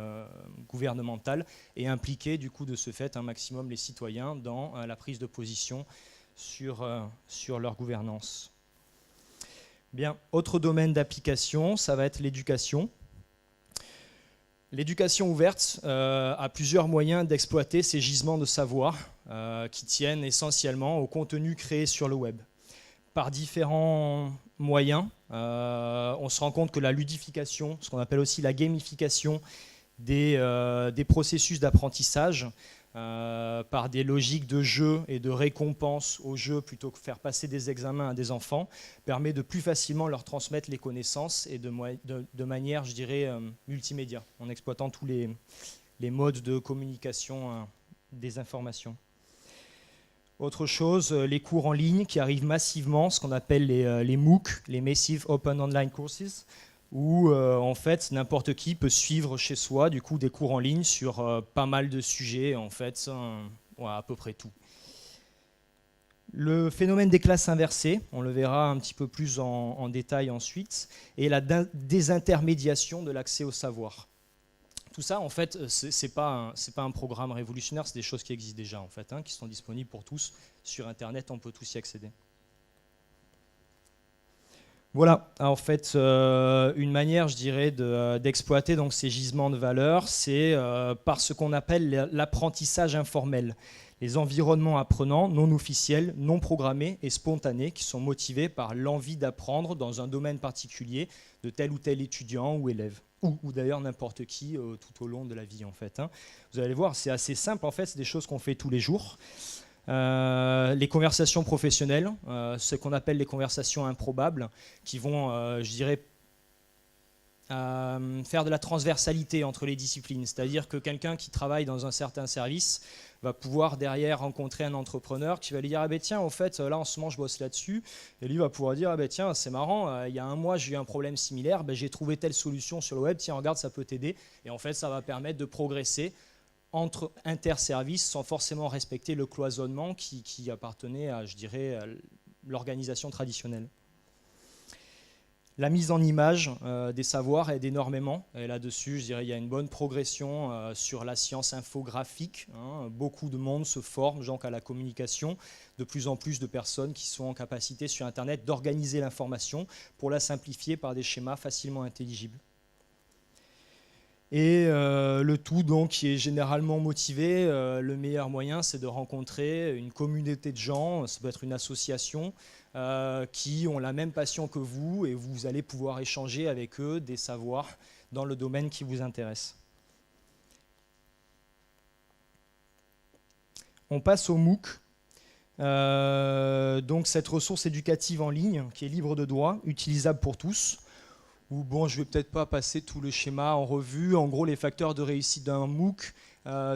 gouvernementales et impliquer du coup de ce fait un maximum les citoyens dans la prise de position sur leur gouvernance. Bien, autre domaine d'application, ça va être l'éducation. L'éducation ouverte a plusieurs moyens d'exploiter ces gisements de savoir qui tiennent essentiellement au contenu créé sur le web. Par différents moyens, on se rend compte que la ludification, ce qu'on appelle aussi la gamification des processus d'apprentissage, par des logiques de jeu et de récompense au jeu plutôt que faire passer des examens à des enfants, permet de plus facilement leur transmettre les connaissances et de manière, je dirais, multimédia, en exploitant tous les modes de communication des informations. Autre chose, les cours en ligne qui arrivent massivement, ce qu'on appelle les MOOC, les Massive Open Online Courses, où en fait n'importe qui peut suivre chez soi du coup des cours en ligne sur pas mal de sujets, en fait, à peu près tout. Le phénomène des classes inversées, on le verra un petit peu plus en détail ensuite, et la désintermédiation de l'accès au savoir. Tout ça, en fait, c'est pas un programme révolutionnaire, c'est des choses qui existent déjà, en fait, qui sont disponibles pour tous sur Internet, on peut tous y accéder. Voilà, en fait, une manière, je dirais, d'exploiter donc ces gisements de valeur, c'est par ce qu'on appelle l'apprentissage informel. Les environnements apprenants non officiels, non programmés et spontanés qui sont motivés par l'envie d'apprendre dans un domaine particulier de tel ou tel étudiant ou élève, ou d'ailleurs n'importe qui tout au long de la vie, en fait. Vous allez voir, c'est assez simple, en fait, c'est des choses qu'on fait tous les jours. Les conversations professionnelles, ce qu'on appelle les conversations improbables, qui vont, je dirais, faire de la transversalité entre les disciplines. C'est-à-dire que quelqu'un qui travaille dans un certain service va pouvoir derrière rencontrer un entrepreneur qui va lui dire « Ah ben tiens, au fait, là en ce moment je bosse là-dessus ». Et lui va pouvoir dire « Ah ben tiens, c'est marrant, il y a un mois j'ai eu un problème similaire, ben, j'ai trouvé telle solution sur le web, tiens regarde, ça peut t'aider ». Et en fait, ça va permettre de progresser entre interservices sans forcément respecter le cloisonnement qui appartenait à, je dirais, à l'organisation traditionnelle. La mise en image des savoirs aide énormément. Et là-dessus, je dirais, il y a une bonne progression sur la science infographique. Beaucoup de monde se forme donc à la communication. De plus en plus de personnes qui sont en capacité sur Internet d'organiser l'information pour la simplifier par des schémas facilement intelligibles. Et le tout donc qui est généralement motivé, le meilleur moyen c'est de rencontrer une communauté de gens, ça peut être une association, qui ont la même passion que vous et vous allez pouvoir échanger avec eux des savoirs dans le domaine qui vous intéresse. On passe au MOOC, donc cette ressource éducative en ligne qui est libre de droit, utilisable pour tous. Ou bon, je ne vais peut-être pas passer tout le schéma en revue. En gros, les facteurs de réussite d'un MOOC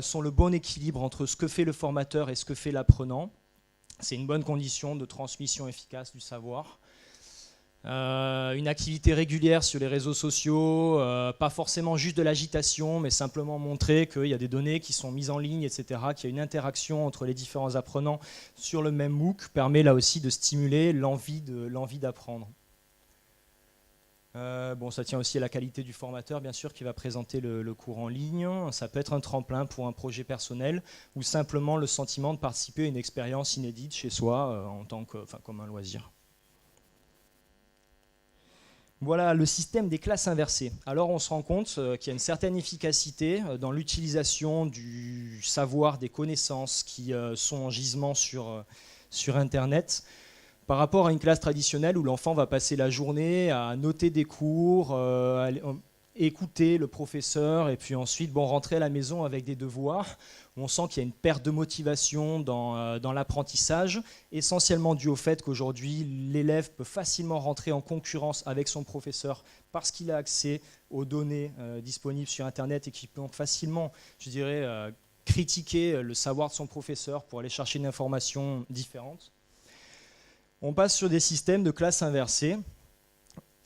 sont le bon équilibre entre ce que fait le formateur et ce que fait l'apprenant. C'est une bonne condition de transmission efficace du savoir. Une activité régulière sur les réseaux sociaux, pas forcément juste de l'agitation, mais simplement montrer qu'il y a des données qui sont mises en ligne, etc., qu'il y a une interaction entre les différents apprenants sur le même MOOC, permet là aussi de stimuler l'envie d'apprendre. Bon, ça tient aussi à la qualité du formateur, bien sûr, qui va présenter le cours en ligne. Ça peut être un tremplin pour un projet personnel ou simplement le sentiment de participer à une expérience inédite chez soi en tant que, comme un loisir. Voilà le système des classes inversées. Alors on se rend compte qu'il y a une certaine efficacité dans l'utilisation du savoir, des connaissances qui sont en gisement sur Internet, par rapport à une classe traditionnelle où l'enfant va passer la journée à noter des cours, écouter le professeur et puis ensuite rentrer à la maison avec des devoirs. On sent qu'il y a une perte de motivation dans l'apprentissage, essentiellement dû au fait qu'aujourd'hui l'élève peut facilement rentrer en concurrence avec son professeur parce qu'il a accès aux données disponibles sur Internet et qu'il peut facilement, je dirais, critiquer le savoir de son professeur pour aller chercher une information différente. On passe sur des systèmes de classe inversée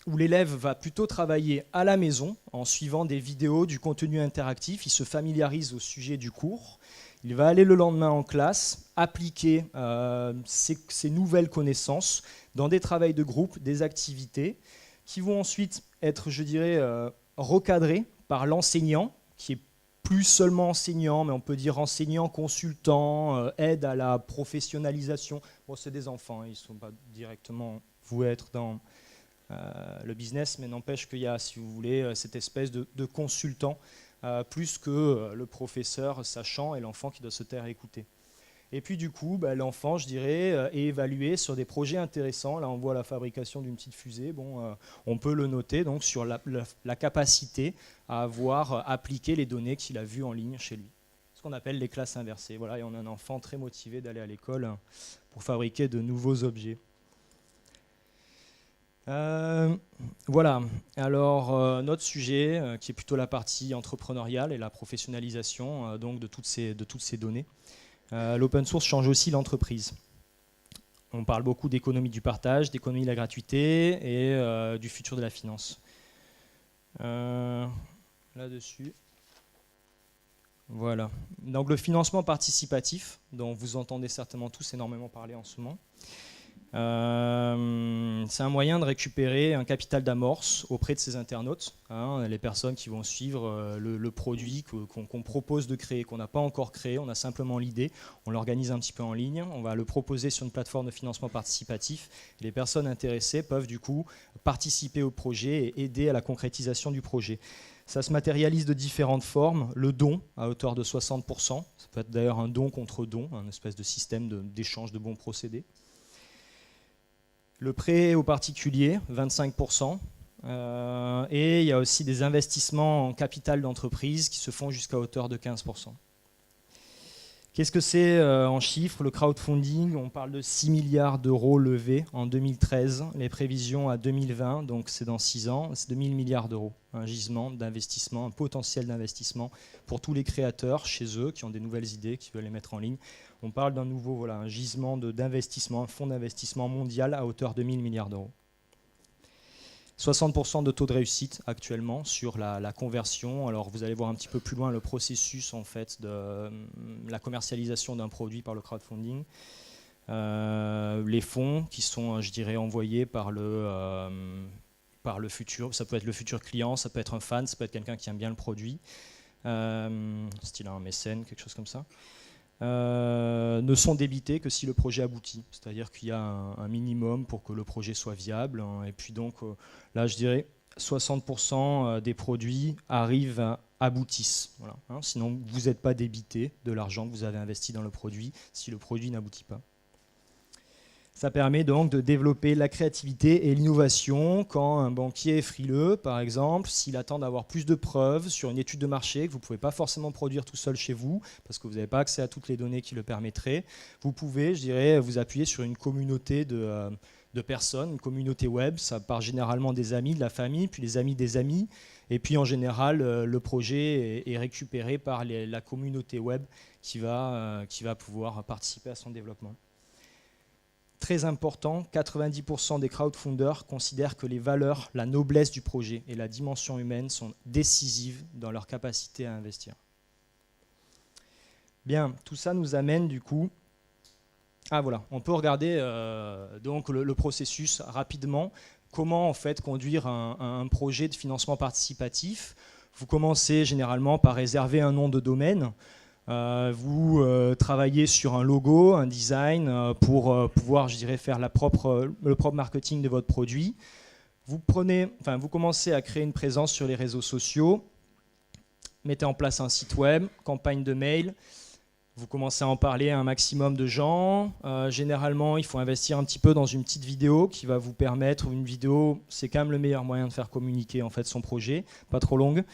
où l'élève va plutôt travailler à la maison en suivant des vidéos, du contenu interactif, il se familiarise au sujet du cours, il va aller le lendemain en classe, appliquer ses nouvelles connaissances dans des travaux de groupe, des activités qui vont ensuite être, je dirais, recadrés par l'enseignant, qui est plus seulement enseignant, mais on peut dire enseignant, consultant, aide à la professionnalisation. Bon, c'est des enfants, ils ne sont pas directement voués à être dans le business, mais n'empêche qu'il y a, si vous voulez, cette espèce de consultant, plus que le professeur sachant et l'enfant qui doit se taire et écouter. Et puis du coup, l'enfant, je dirais, est évalué sur des projets intéressants. Là, on voit la fabrication d'une petite fusée. On peut le noter donc sur la capacité à avoir appliqué les données qu'il a vues en ligne chez lui. Ce qu'on appelle les classes inversées. Voilà, et on a un enfant très motivé d'aller à l'école pour fabriquer de nouveaux objets. Voilà, alors notre sujet qui est plutôt la partie entrepreneuriale et la professionnalisation donc de toutes ces données. L'open source change aussi l'entreprise. On parle beaucoup d'économie du partage, d'économie de la gratuité et du futur de la finance. Là-dessus. Voilà. Donc le financement participatif, dont vous entendez certainement tous énormément parler en ce moment. C'est un moyen de récupérer un capital d'amorce auprès de ses internautes, les personnes qui vont suivre le produit qu'on propose de créer, qu'on n'a pas encore créé, on a simplement l'idée, on l'organise un petit peu en ligne, on va le proposer sur une plateforme de financement participatif, et les personnes intéressées peuvent du coup participer au projet et aider à la concrétisation du projet. Ça se matérialise de différentes formes, le don à hauteur de 60%, ça peut être d'ailleurs un don contre don, un espèce de système d'échange de bons procédés. Le prêt aux particuliers, 25%. Et il y a aussi des investissements en capital d'entreprise qui se font jusqu'à hauteur de 15%. Qu'est-ce que c'est en chiffres? Le crowdfunding, on parle de 6 milliards d'euros levés en 2013. Les prévisions à 2020, donc c'est dans 6 ans, c'est de 1000 milliards d'euros. Un gisement d'investissement, un potentiel d'investissement pour tous les créateurs chez eux qui ont des nouvelles idées, qui veulent les mettre en ligne. On parle d'un nouveau un gisement d'investissement, un fonds d'investissement mondial à hauteur de 1000 milliards d'euros. 60% de taux de réussite actuellement sur la conversion. Alors vous allez voir un petit peu plus loin le processus en fait de la commercialisation d'un produit par le crowdfunding. Les fonds qui sont, je dirais, envoyés par le futur. Ça peut être le futur client, ça peut être un fan, ça peut être quelqu'un qui aime bien le produit, style un mécène, quelque chose comme ça. Ne sont débités que si le projet aboutit. C'est-à-dire qu'il y a un minimum pour que le projet soit viable. Et puis donc, là, je dirais 60% des produits aboutissent. Voilà, sinon, vous n'êtes pas débité de l'argent que vous avez investi dans le produit si le produit n'aboutit pas. Ça permet donc de développer la créativité et l'innovation quand un banquier est frileux, par exemple, s'il attend d'avoir plus de preuves sur une étude de marché que vous ne pouvez pas forcément produire tout seul chez vous, parce que vous n'avez pas accès à toutes les données qui le permettraient, vous pouvez, je dirais, vous appuyer sur une communauté de personnes, une communauté web. Ça part généralement des amis, de la famille, puis les amis des amis, et puis en général, le projet est récupéré par la communauté web qui va pouvoir participer à son développement. Très important, 90% des crowdfunders considèrent que les valeurs, la noblesse du projet et la dimension humaine sont décisives dans leur capacité à investir. Bien, tout ça nous amène du coup... Ah voilà, on peut regarder donc le processus rapidement. Comment en fait conduire un projet de financement participatif? Vous commencez généralement par réserver un nom de domaine. Vous travaillez sur un logo, un design pour pouvoir, je dirais, faire le propre marketing de votre produit. Vous commencez à créer une présence sur les réseaux sociaux, mettez en place un site web, campagne de mail, vous commencez à en parler à un maximum de gens. Généralement, il faut investir un petit peu dans une petite vidéo qui va vous permettre, une vidéo, c'est quand même le meilleur moyen de faire communiquer en fait son projet, pas trop longue.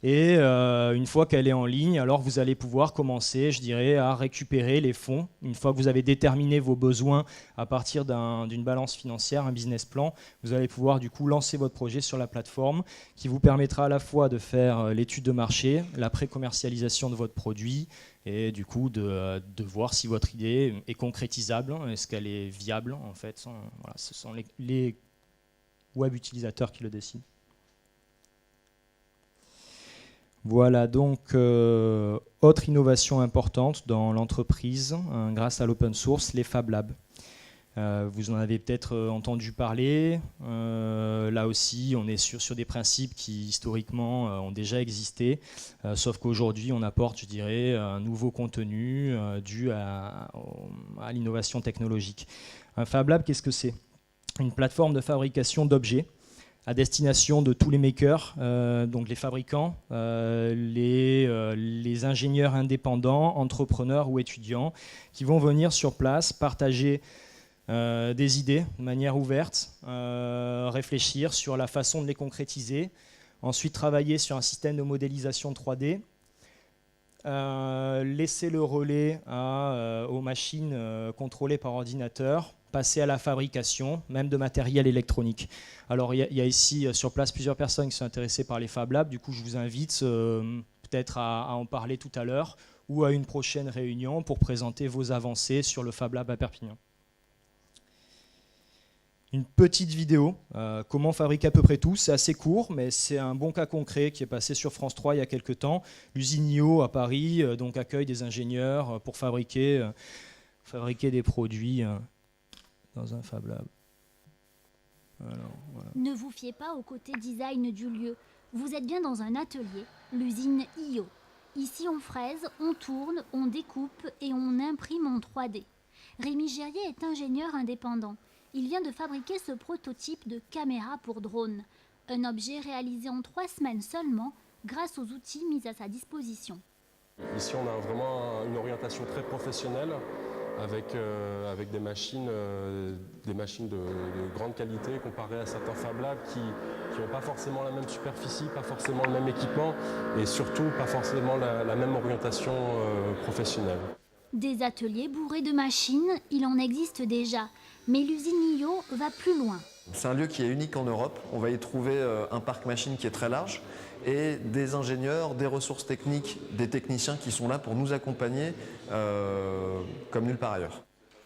Et une fois qu'elle est en ligne, alors vous allez pouvoir commencer, je dirais, à récupérer les fonds. Une fois que vous avez déterminé vos besoins à partir d'une balance financière, un business plan, vous allez pouvoir du coup lancer votre projet sur la plateforme qui vous permettra à la fois de faire l'étude de marché, la pré-commercialisation de votre produit et du coup de voir si votre idée est concrétisable, est-ce qu'elle est viable en fait. Voilà, ce sont les web utilisateurs qui le décident. Voilà donc autre innovation importante dans l'entreprise grâce à l'open source, les Fab Labs. Vous en avez peut-être entendu parler. Là aussi, on est sur des principes qui historiquement ont déjà existé, sauf qu'aujourd'hui, on apporte, je dirais, un nouveau contenu dû à l'innovation technologique. Un Fab Lab, qu'est-ce que c'est? Une plateforme de fabrication d'objets à destination de tous les makers, donc les fabricants, les ingénieurs indépendants, entrepreneurs ou étudiants, qui vont venir sur place partager des idées de manière ouverte, réfléchir sur la façon de les concrétiser, ensuite travailler sur un système de modélisation 3D, laisser le relais aux machines contrôlées par ordinateur, passer à la fabrication, même de matériel électronique. Alors il y a ici sur place plusieurs personnes qui sont intéressées par les Fab Labs, du coup je vous invite peut-être à en parler tout à l'heure ou à une prochaine réunion pour présenter vos avancées sur le Fab Lab à Perpignan. Une petite vidéo, comment fabriquer à peu près tout, c'est assez court, mais c'est un bon cas concret qui est passé sur France 3 il y a quelques temps. L'usine IO à Paris donc accueille des ingénieurs pour fabriquer des produits dans un Fab Lab. Alors, voilà. Ne vous fiez pas au côté design du lieu. Vous êtes bien dans un atelier, l'usine IO. Ici on fraise, on tourne, on découpe et on imprime en 3D. Rémi Gerrier est ingénieur indépendant. Il vient de fabriquer ce prototype de caméra pour drone. Un objet réalisé en 3 semaines seulement grâce aux outils mis à sa disposition. Ici on a vraiment une orientation très professionnelle avec des machines de grande qualité comparées à certains Fab Labs qui n'ont pas forcément la même superficie, pas forcément le même équipement et surtout pas forcément la même orientation professionnelle. Des ateliers bourrés de machines, il en existe déjà, mais l'usine IO va plus loin. C'est un lieu qui est unique en Europe. On va y trouver un parc machine qui est très large et des ingénieurs, des ressources techniques, des techniciens qui sont là pour nous accompagner comme nulle part ailleurs.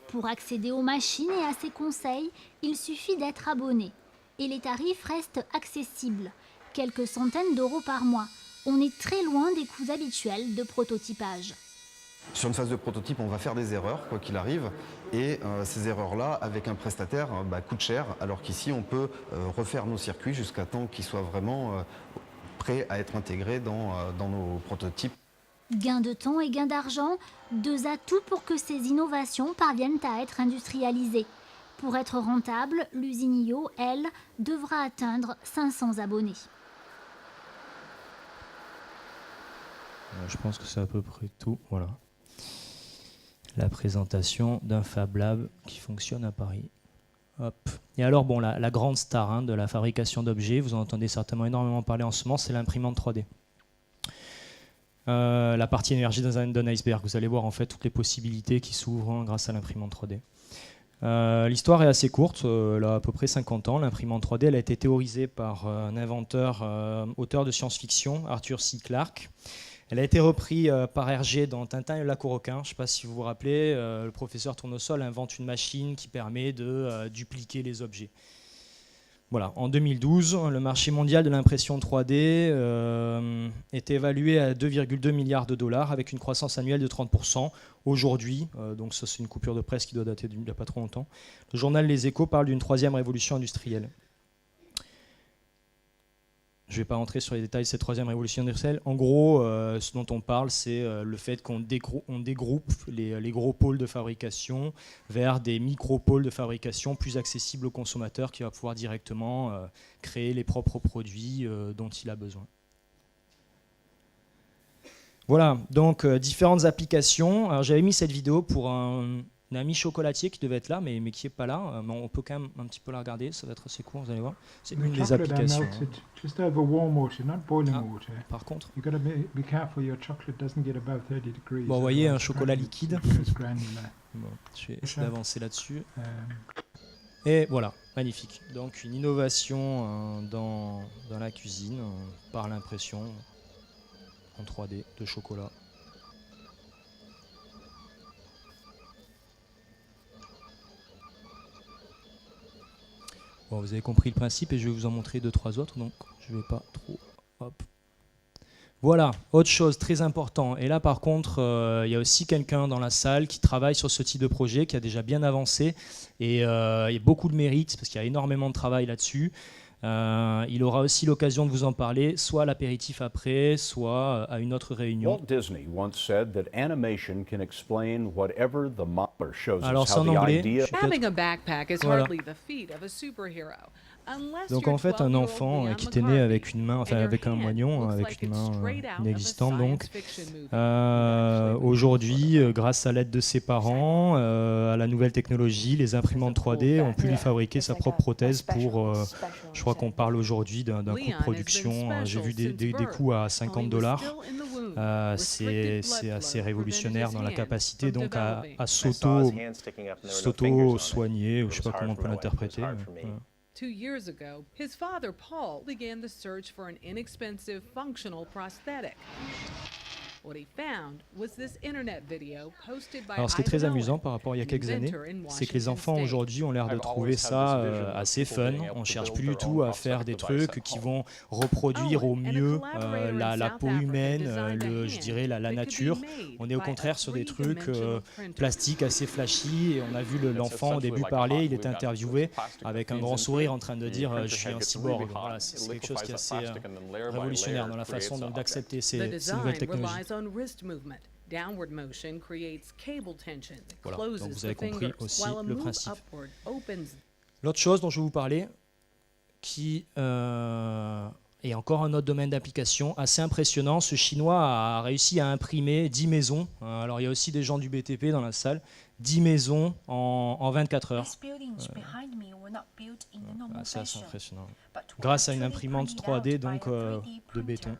Pour accéder aux machines et à ses conseils, il suffit d'être abonné. Et les tarifs restent accessibles, quelques centaines d'euros par mois. On est très loin des coûts habituels de prototypage. Sur une phase de prototype, on va faire des erreurs, quoi qu'il arrive, et ces erreurs-là, avec un prestataire, coûtent cher, alors qu'ici, on peut refaire nos circuits jusqu'à temps qu'ils soient vraiment prêts à être intégrés dans nos prototypes. Gain de temps et gain d'argent, 2 atouts pour que ces innovations parviennent à être industrialisées. Pour être rentable, l'usine IO, elle, devra atteindre 500 abonnés. Je pense que c'est à peu près tout. Voilà. La présentation d'un Fab Lab qui fonctionne à Paris. Hop. Et alors, bon, la grande star de la fabrication d'objets, vous en entendez certainement énormément parler en ce moment, c'est l'imprimante 3D. La partie énergie d'un iceberg. Vous allez voir en fait toutes les possibilités qui s'ouvrent grâce à l'imprimante 3D. L'histoire est assez courte, elle a à peu près 50 ans. L'imprimante 3D elle a été théorisée par un inventeur, auteur de science-fiction, Arthur C. Clarke. Elle a été reprise par Hergé dans Tintin et le lac aux requins. Je ne sais pas si vous vous rappelez, le professeur Tournesol invente une machine qui permet de dupliquer les objets. Voilà. En 2012, le marché mondial de l'impression 3D est évalué à 2,2 milliards de dollars avec une croissance annuelle de 30%. Aujourd'hui, donc ça c'est une coupure de presse qui doit dater d'il n'y a pas trop longtemps, le journal Les Échos parle d'une 3e révolution industrielle. je ne vais pas rentrer sur les détails de cette troisième révolution industrielle. En gros, ce dont on parle, c'est le fait qu'on dégroupe les gros pôles de fabrication vers des micro-pôles de fabrication plus accessibles au consommateur qui va pouvoir directement créer les propres produits dont il a besoin. Voilà, donc différentes applications. Alors, j'avais mis cette vidéo pour un ami chocolatier qui devait être là, mais qui n'est pas là. Mais on peut quand même un petit peu la regarder, ça va être assez court, vous allez voir. C'est une des applications. Just over warm water, not boiling water. Par contre, You've got to be careful your chocolate doesn't get above 30 degrees. bon, vous voyez un otherwise chocolat it liquide. becomes granular. Bon, je vais essayer d'avancer là-dessus. Um, Et voilà, magnifique. Donc une innovation dans la cuisine par l'impression en 3D de chocolat. Bon, vous avez compris le principe et je vais vous en montrer 2-3 autres, donc je ne vais pas trop... Hop. Voilà, autre chose très important. Et là, par contre, il y a aussi quelqu'un dans la salle qui travaille sur ce type de projet, qui a déjà bien avancé. Et il y a beaucoup de mérite, parce qu'il y a énormément de travail là-dessus. Il aura aussi l'occasion de vous en parler, soit à l'apéritif après, soit à une autre réunion. Walt Disney once said that animation can explain whatever the modeler shows Alors, us c'est how en the anglais. idea. Having a backpack is Voilà. hardly the feat of a superhero. Donc en fait, un enfant qui était né avec une main, enfin avec un moignon, avec une main inexistante, donc aujourd'hui, grâce à l'aide de ses parents, à la nouvelle technologie, les imprimantes 3D ont pu lui fabriquer sa propre prothèse pour, je crois qu'on parle aujourd'hui d'un coût de production, j'ai vu des coûts à $50. C'est assez révolutionnaire dans la capacité donc à s'auto-soigner, ou je ne sais pas comment on peut l'interpréter. 2 years ago, his father, Paul, began the search for an inexpensive functional prosthetic. What he found was this internet video posted by Alors, ce qui est très Ivan amusant Owen, par rapport à il y a an quelques années, inventor in c'est que les Washington enfants State. aujourd'hui ont l'air de trouver ça assez fun. On cherche plus du tout à faire des trucs qui vont reproduire au mieux la peau humaine, je dirais la nature. On est au contraire sur des trucs plastiques assez flashy. Et on a vu l'enfant au début parler, il était interviewé avec un grand sourire en train de dire je suis un cyborg. Voilà, c'est quelque chose qui est assez révolutionnaire dans la façon d'accepter ces nouvelles technologies. Downward motion creates cable tension that Voilà, closes donc vous the avez compris fingers, aussi while a le move principe. upward opens. L'autre chose dont je vais vous parler, qui est encore un autre domaine d'application assez impressionnant, ce Chinois a réussi à imprimer 10 maisons. Alors il y a aussi des gens du BTP dans la salle, 10 maisons en 24 heures. C'est assez impressionnant. Grâce à une imprimante 3D donc, de béton.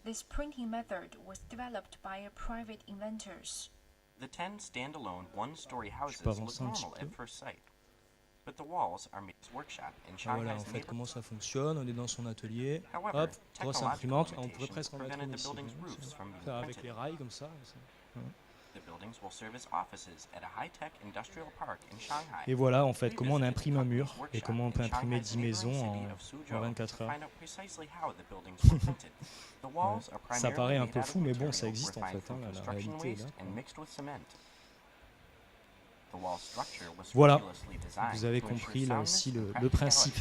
This printing method was developed by a private inventors. The 10 standalone one-story houses peux look avancer un petit normal peu. at first sight, but the walls are made as workshop in Ah, voilà en Shanghai's fait comment neighborhood. ça fonctionne, on est dans son atelier, However, hop, grosse technological imprimante, on pourrait limitations presque en mettre prevented une the ici. building's roofs from being Ça, avec printed. les rails comme ça. The buildings will serve as offices at a high-tech industrial park in Shanghai. Et voilà en fait comment on imprime un mur et comment on peut imprimer 10 maisons en 24 heures. Find out precisely how the buildings were printed. The walls are Ça primarily paraît un made peu out of fou, mais bon, material ça existe en refined fait, from hein, la construction réalité est waste là. and mixed with cement. The wall structure was Voilà, scrupulously designed vous avez to ensure compris là soundness aussi and le practicality. principe.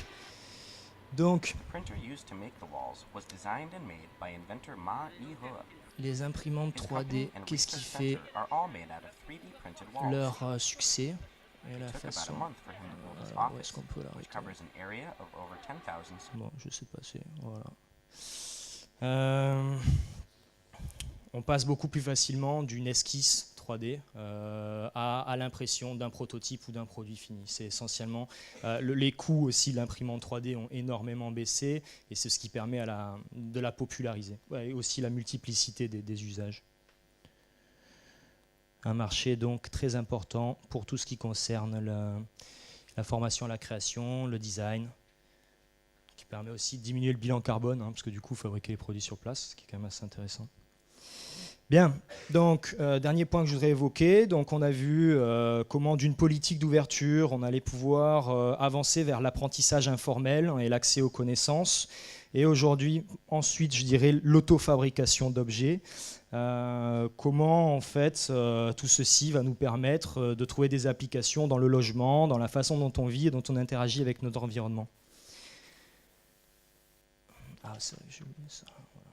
Donc, The printer used to make the walls was designed and made by inventor Ma Yihua. les imprimantes His 3D, company and qu'est-ce qui research fait center are all made out of 3D printed walls. leur succès et la It took about façon... a month for him to build his Où est-ce office, qu'on peut which l'arrêter? covers an area of over 10,000 square. Bon, je sais pas, c'est... Voilà. On passe beaucoup plus facilement d'une esquisse 3D à l'impression d'un prototype ou d'un produit fini. C'est essentiellement... les coûts aussi de l'imprimante 3D ont énormément baissé et c'est ce qui permet de la populariser. Ouais, et aussi la multiplicité des usages. Un marché donc très important pour tout ce qui concerne la formation à la création, le design, qui permet aussi de diminuer le bilan carbone, parce que du coup, fabriquer les produits sur place, ce qui est quand même assez intéressant. Bien, donc, dernier point que je voudrais évoquer. Donc, on a vu comment, d'une politique d'ouverture, on allait pouvoir avancer vers l'apprentissage informel et l'accès aux connaissances. Et aujourd'hui, ensuite, je dirais l'autofabrication d'objets. Comment, en fait, tout ceci va nous permettre de trouver des applications dans le logement, dans la façon dont on vit et dont on interagit avec notre environnement. j'ai oublié ça. Voilà.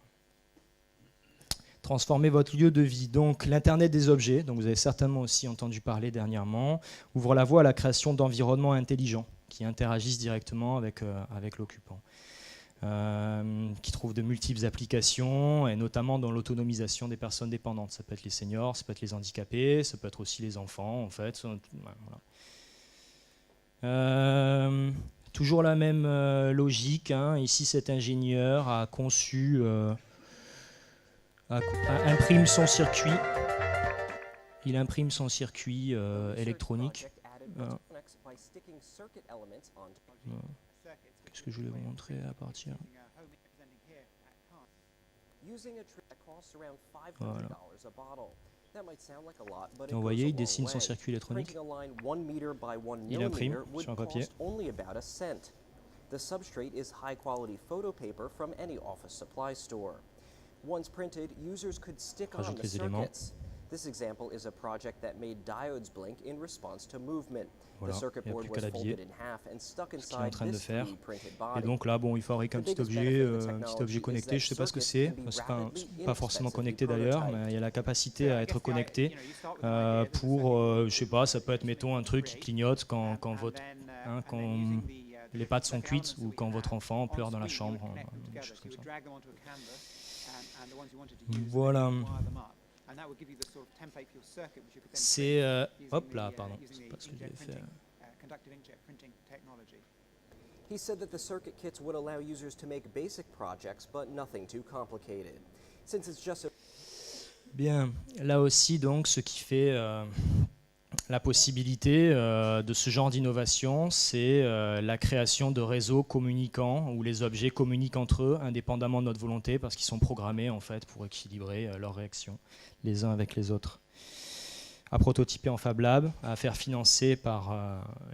Transformer votre lieu de vie. Donc l'Internet des objets, dont vous avez certainement aussi entendu parler dernièrement, ouvre la voie à la création d'environnements intelligents qui interagissent directement avec l'occupant. Qui trouvent de multiples applications, et notamment dans l'autonomisation des personnes dépendantes. Ça peut être les seniors, ça peut être les handicapés, ça peut être aussi les enfants, en fait. Voilà. Toujours la même logique. Hein. Ici, cet ingénieur a conçu, imprime son circuit. Il imprime son circuit électronique. Qu'est-ce que je voulais vous montrer à partir? Voilà. Donc vous voyez, il dessine son circuit électronique. Il imprime sur un papier. The substrate is high-quality photo paper from any office supply store. Once printed, users could stick on the circuits. This example is a project that made diodes blink in response to movement. Voilà, the circuit board was folded in half and stuck inside this 3D printed body. Et donc là, bon, il fabrique un petit objet connecté. Je ne sais pas ce que c'est. C'est pas forcément connecté d'ailleurs, mais il y a la capacité à être connecté pour, je sais pas, ça peut être, mettons, un truc qui clignote quand les pâtes sont cuites ou quand votre enfant pleure dans la chambre, des choses comme ça. Voilà. C'est hop là, pardon, c'est pas ce que j'avais fait. He said that the circuit kits would allow users to make basic projects, but nothing too complicated. Since it's just a... Bien, là aussi donc, ce qui fait la possibilité de ce genre d'innovation, c'est la création de réseaux communicants où les objets communiquent entre eux indépendamment de notre volonté parce qu'ils sont programmés en fait pour équilibrer leurs réactions les uns avec les autres. À prototyper en Fab Lab, à faire financer par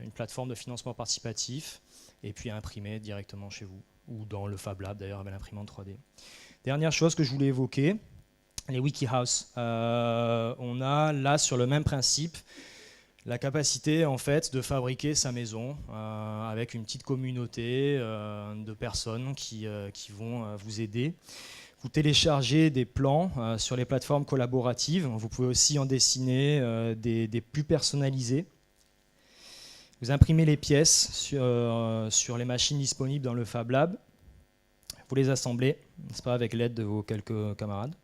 une plateforme de financement participatif et puis à imprimer directement chez vous ou dans le Fab Lab d'ailleurs avec l'imprimante 3D. Dernière chose que je voulais évoquer, les WikiHouse. On a là sur le même principe la capacité en fait de fabriquer sa maison avec une petite communauté de personnes qui vont vous aider. Vous téléchargez des plans sur les plateformes collaboratives. Vous pouvez aussi en dessiner des plus personnalisés. Vous imprimez les pièces sur les machines disponibles dans le Fab Lab. Vous les assemblez, n'est-ce pas, avec l'aide de vos quelques camarades.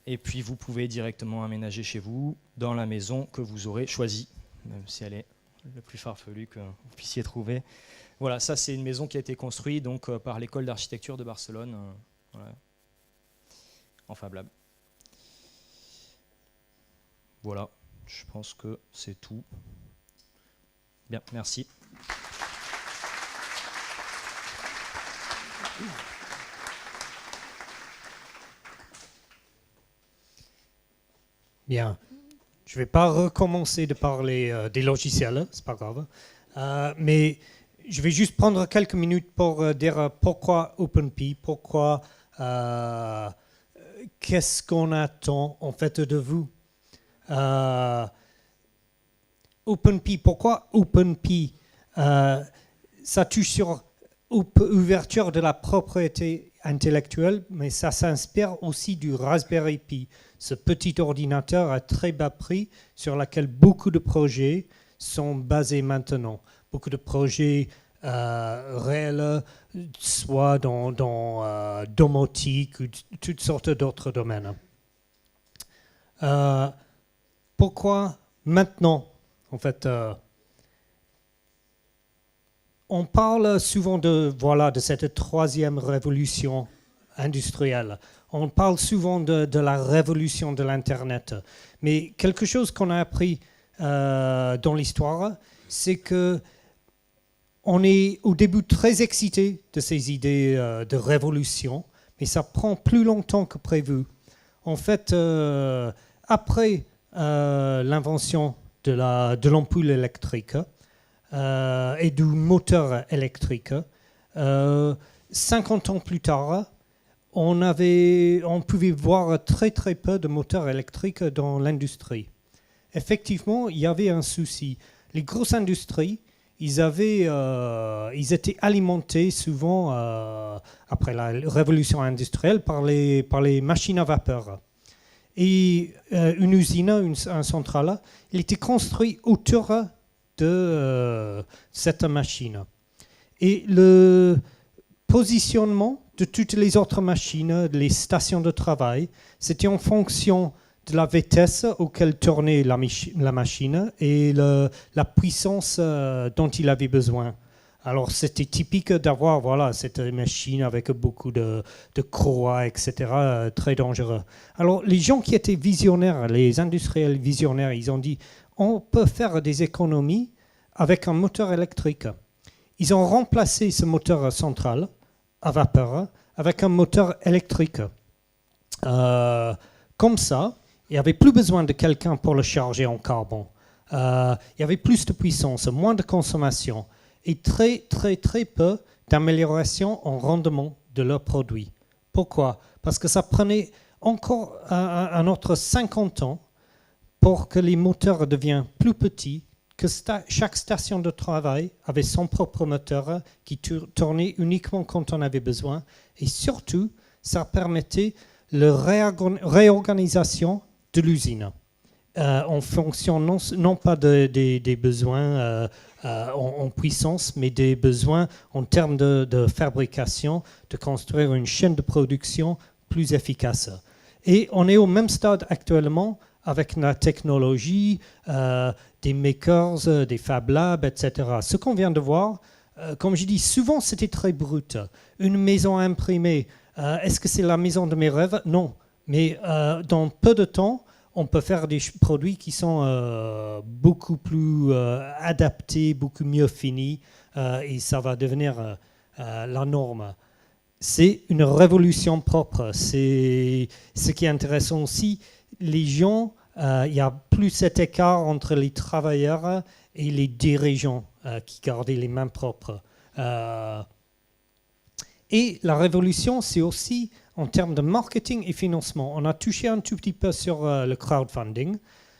Et puis vous pouvez directement aménager chez vous dans la maison que vous aurez choisie, même si elle est le plus farfelue que vous puissiez trouver. Voilà, ça c'est une maison qui a été construite donc, par l'école d'architecture de Barcelone, voilà, en Fab Lab. Voilà, je pense que c'est tout. Bien, merci. Bien. Je ne vais pas recommencer de parler des logiciels, c'est pas grave. Mais je vais juste prendre quelques minutes pour dire pourquoi OpenPea, pourquoi, qu'est-ce qu'on attend en fait de vous. OpenPea, pourquoi OpenPea ça touche sur ouverture de la propriété intellectuelle, mais ça s'inspire aussi du Raspberry Pi, ce petit ordinateur à très bas prix sur lequel beaucoup de projets sont basés maintenant. Beaucoup de projets réels, soit dans domotique ou toutes sortes d'autres domaines. Pourquoi maintenant, en fait, on parle souvent de cette troisième révolution industrielle. On parle souvent de la révolution de l'Internet. Mais quelque chose qu'on a appris dans l'histoire, c'est que on est au début très excité de ces idées de révolution, mais ça prend plus longtemps que prévu. En fait, après l'invention de l'ampoule électrique, et du moteur électrique. 50 ans plus tard, on pouvait voir très très peu de moteurs électriques dans l'industrie. Effectivement, il y avait un souci. Les grosses industries, ils étaient alimentés souvent, après la révolution industrielle, par les machines à vapeur. Et une usine, un centrale, il était construit autour de cette machine. Et le positionnement de toutes les autres machines, les stations de travail, c'était en fonction de la vitesse auquel tournait la machine et la puissance dont il avait besoin. Alors c'était typique d'avoir cette machine avec beaucoup de croix, etc., très dangereux. Alors les gens qui étaient visionnaires, les industriels visionnaires, ils ont dit on peut faire des économies avec un moteur électrique. Ils ont remplacé ce moteur central à vapeur avec un moteur électrique. Comme ça, il n'y avait plus besoin de quelqu'un pour le charger en carbone. Il y avait plus de puissance, moins de consommation et très, très, très peu d'amélioration en rendement de leurs produits. Pourquoi ? Parce que ça prenait encore un autre 50 ans pour que les moteurs deviennent plus petits, que chaque station de travail avait son propre moteur qui tournait uniquement quand on avait besoin. Et surtout, ça permettait la réorganisation de l'usine en fonction non pas des besoins en puissance, mais des besoins en termes de fabrication, de construire une chaîne de production plus efficace. Et on est au même stade actuellement avec la technologie, des makers, des Fab Labs, etc. Ce qu'on vient de voir, comme je dis, souvent c'était très brut. Une maison imprimée, est-ce que c'est la maison de mes rêves ? Non. Mais dans peu de temps, on peut faire des produits qui sont beaucoup plus adaptés, beaucoup mieux finis, et ça va devenir la norme. C'est une révolution propre. C'est ce qui est intéressant aussi. Les gens, il n'y a plus cet écart entre les travailleurs et les dirigeants qui gardaient les mains propres. Et la révolution, c'est aussi en termes de marketing et financement. On a touché un tout petit peu sur le crowdfunding.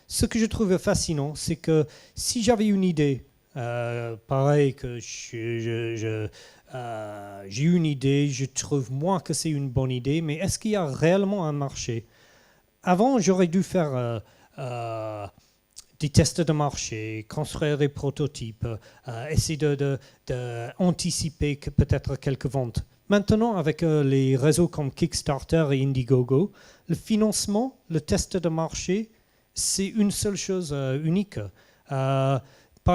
Ce que je trouve fascinant, c'est que si j'avais une idée, pareil que j'ai une idée, je trouve moi que c'est une bonne idée, mais est-ce qu'il y a réellement un marché ? Avant, j'aurais dû faire des tests de marché, construire des prototypes, essayer d'anticiper peut-être quelques ventes. Maintenant, avec les réseaux comme Kickstarter et Indiegogo, le financement, le test de marché, c'est une seule chose unique. Par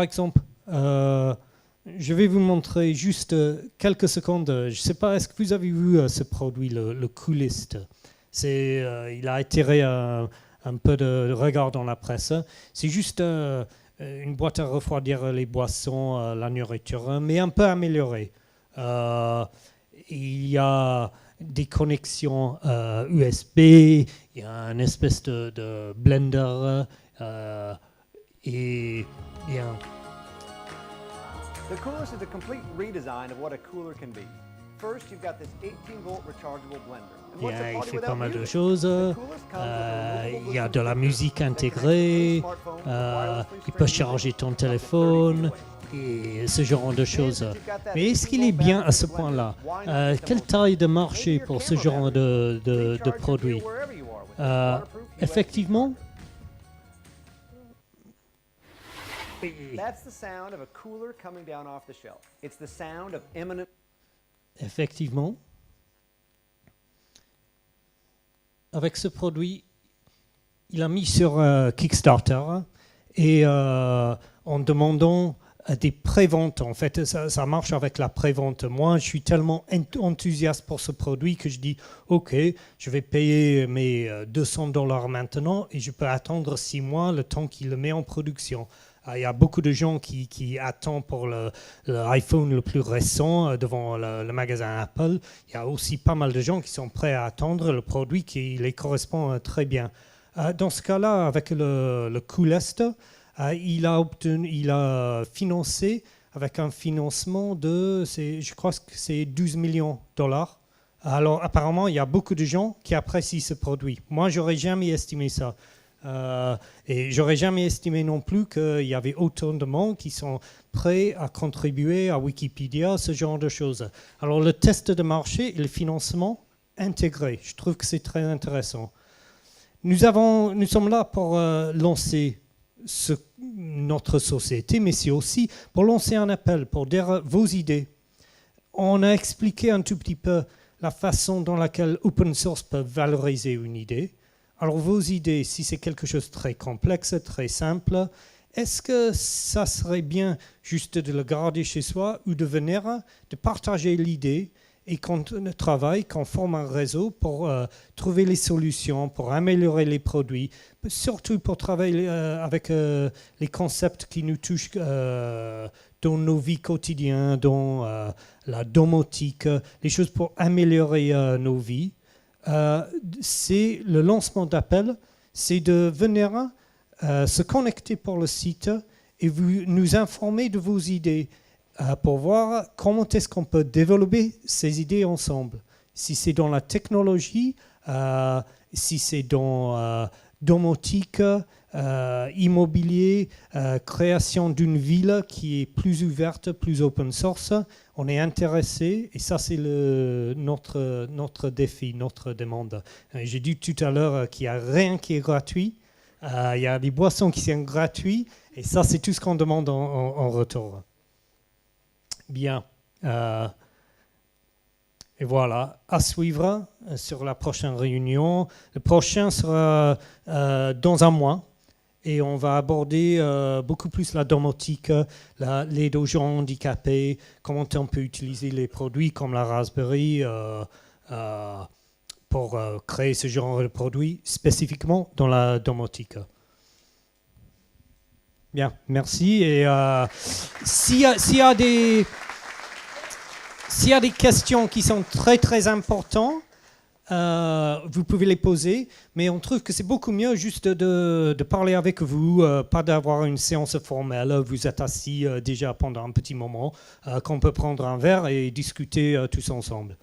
exemple, je vais vous montrer juste quelques secondes. Je ne sais pas, est-ce que vous avez vu ce produit, le Coolist ? Il a attiré un peu de regard dans la presse. C'est juste une boîte à refroidir les boissons, la nourriture, mais un peu améliorée. Il y a des connexions USB, il y a une espèce de blender et un... The Coolist is a complete redesign of what a cooler can be. First, you've got this 18-volt rechargeable blender. Il fait pas mal de choses. Il y a de la musique intégrée. Il peut charger ton téléphone et ce genre de choses. Mais est-ce qu'il est bien à ce point-là ? Quelle taille de marché pour ce genre de produit ? Effectivement, That's the sound of a cooler coming down off the shelf. It's the sound of imminent. Effectivement, avec ce produit, il a mis sur Kickstarter et en demandant des préventes. En fait, ça marche avec la prévente. Moi, je suis tellement enthousiaste pour ce produit que je dis OK, je vais payer mes $200 maintenant et je peux attendre 6 mois le temps qu'il le met en production. Il y a beaucoup de gens qui attendent pour l'iPhone le plus récent devant le magasin Apple. Il y a aussi pas mal de gens qui sont prêts à attendre le produit qui les correspond très bien. Dans ce cas-là, avec le Coolest, il a financé avec un financement de, je crois que c'est $12 millions. Alors apparemment, il y a beaucoup de gens qui apprécient ce produit. Moi, j'aurais jamais estimé ça. Et j'aurais jamais estimé non plus qu'il y avait autant de monde qui sont prêts à contribuer à Wikipédia, ce genre de choses. Alors le test de marché et le financement intégré, je trouve que c'est très intéressant. Nous sommes là pour lancer notre société, mais c'est aussi pour lancer un appel, pour dire vos idées. On a expliqué un tout petit peu la façon dans laquelle open source peut valoriser une idée. Alors vos idées, si c'est quelque chose de très complexe, très simple, est-ce que ça serait bien juste de le garder chez soi ou de venir, de partager l'idée et qu'on travaille, qu'on forme un réseau pour trouver les solutions, pour améliorer les produits, surtout pour travailler avec les concepts qui nous touchent dans nos vies quotidiennes, dans la domotique, les choses pour améliorer nos vies. C'est le lancement d'appel, c'est de venir se connecter pour le site et nous informer de vos idées. Pour voir comment est-ce qu'on peut développer ces idées ensemble. Si c'est dans la technologie, si c'est dans domotique, immobilier, création d'une ville qui est plus ouverte, plus open source, on est intéressé et ça c'est notre défi, notre demande. J'ai dit tout à l'heure qu'il n'y a rien qui est gratuit, il y a des boissons qui sont gratuites et ça c'est tout ce qu'on demande en retour. Bien. Et voilà, à suivre sur la prochaine réunion. Le prochain sera dans un mois et on va aborder beaucoup plus la domotique, l'aide aux gens handicapés, comment on peut utiliser les produits comme la Raspberry pour créer ce genre de produits spécifiquement dans la domotique. Bien, merci. Et s'il y a des questions qui sont très très importantes, vous pouvez les poser, mais on trouve que c'est beaucoup mieux juste de parler avec vous, pas d'avoir une séance formelle. Vous êtes assis déjà pendant un petit moment, qu'on peut prendre un verre et discuter tous ensemble.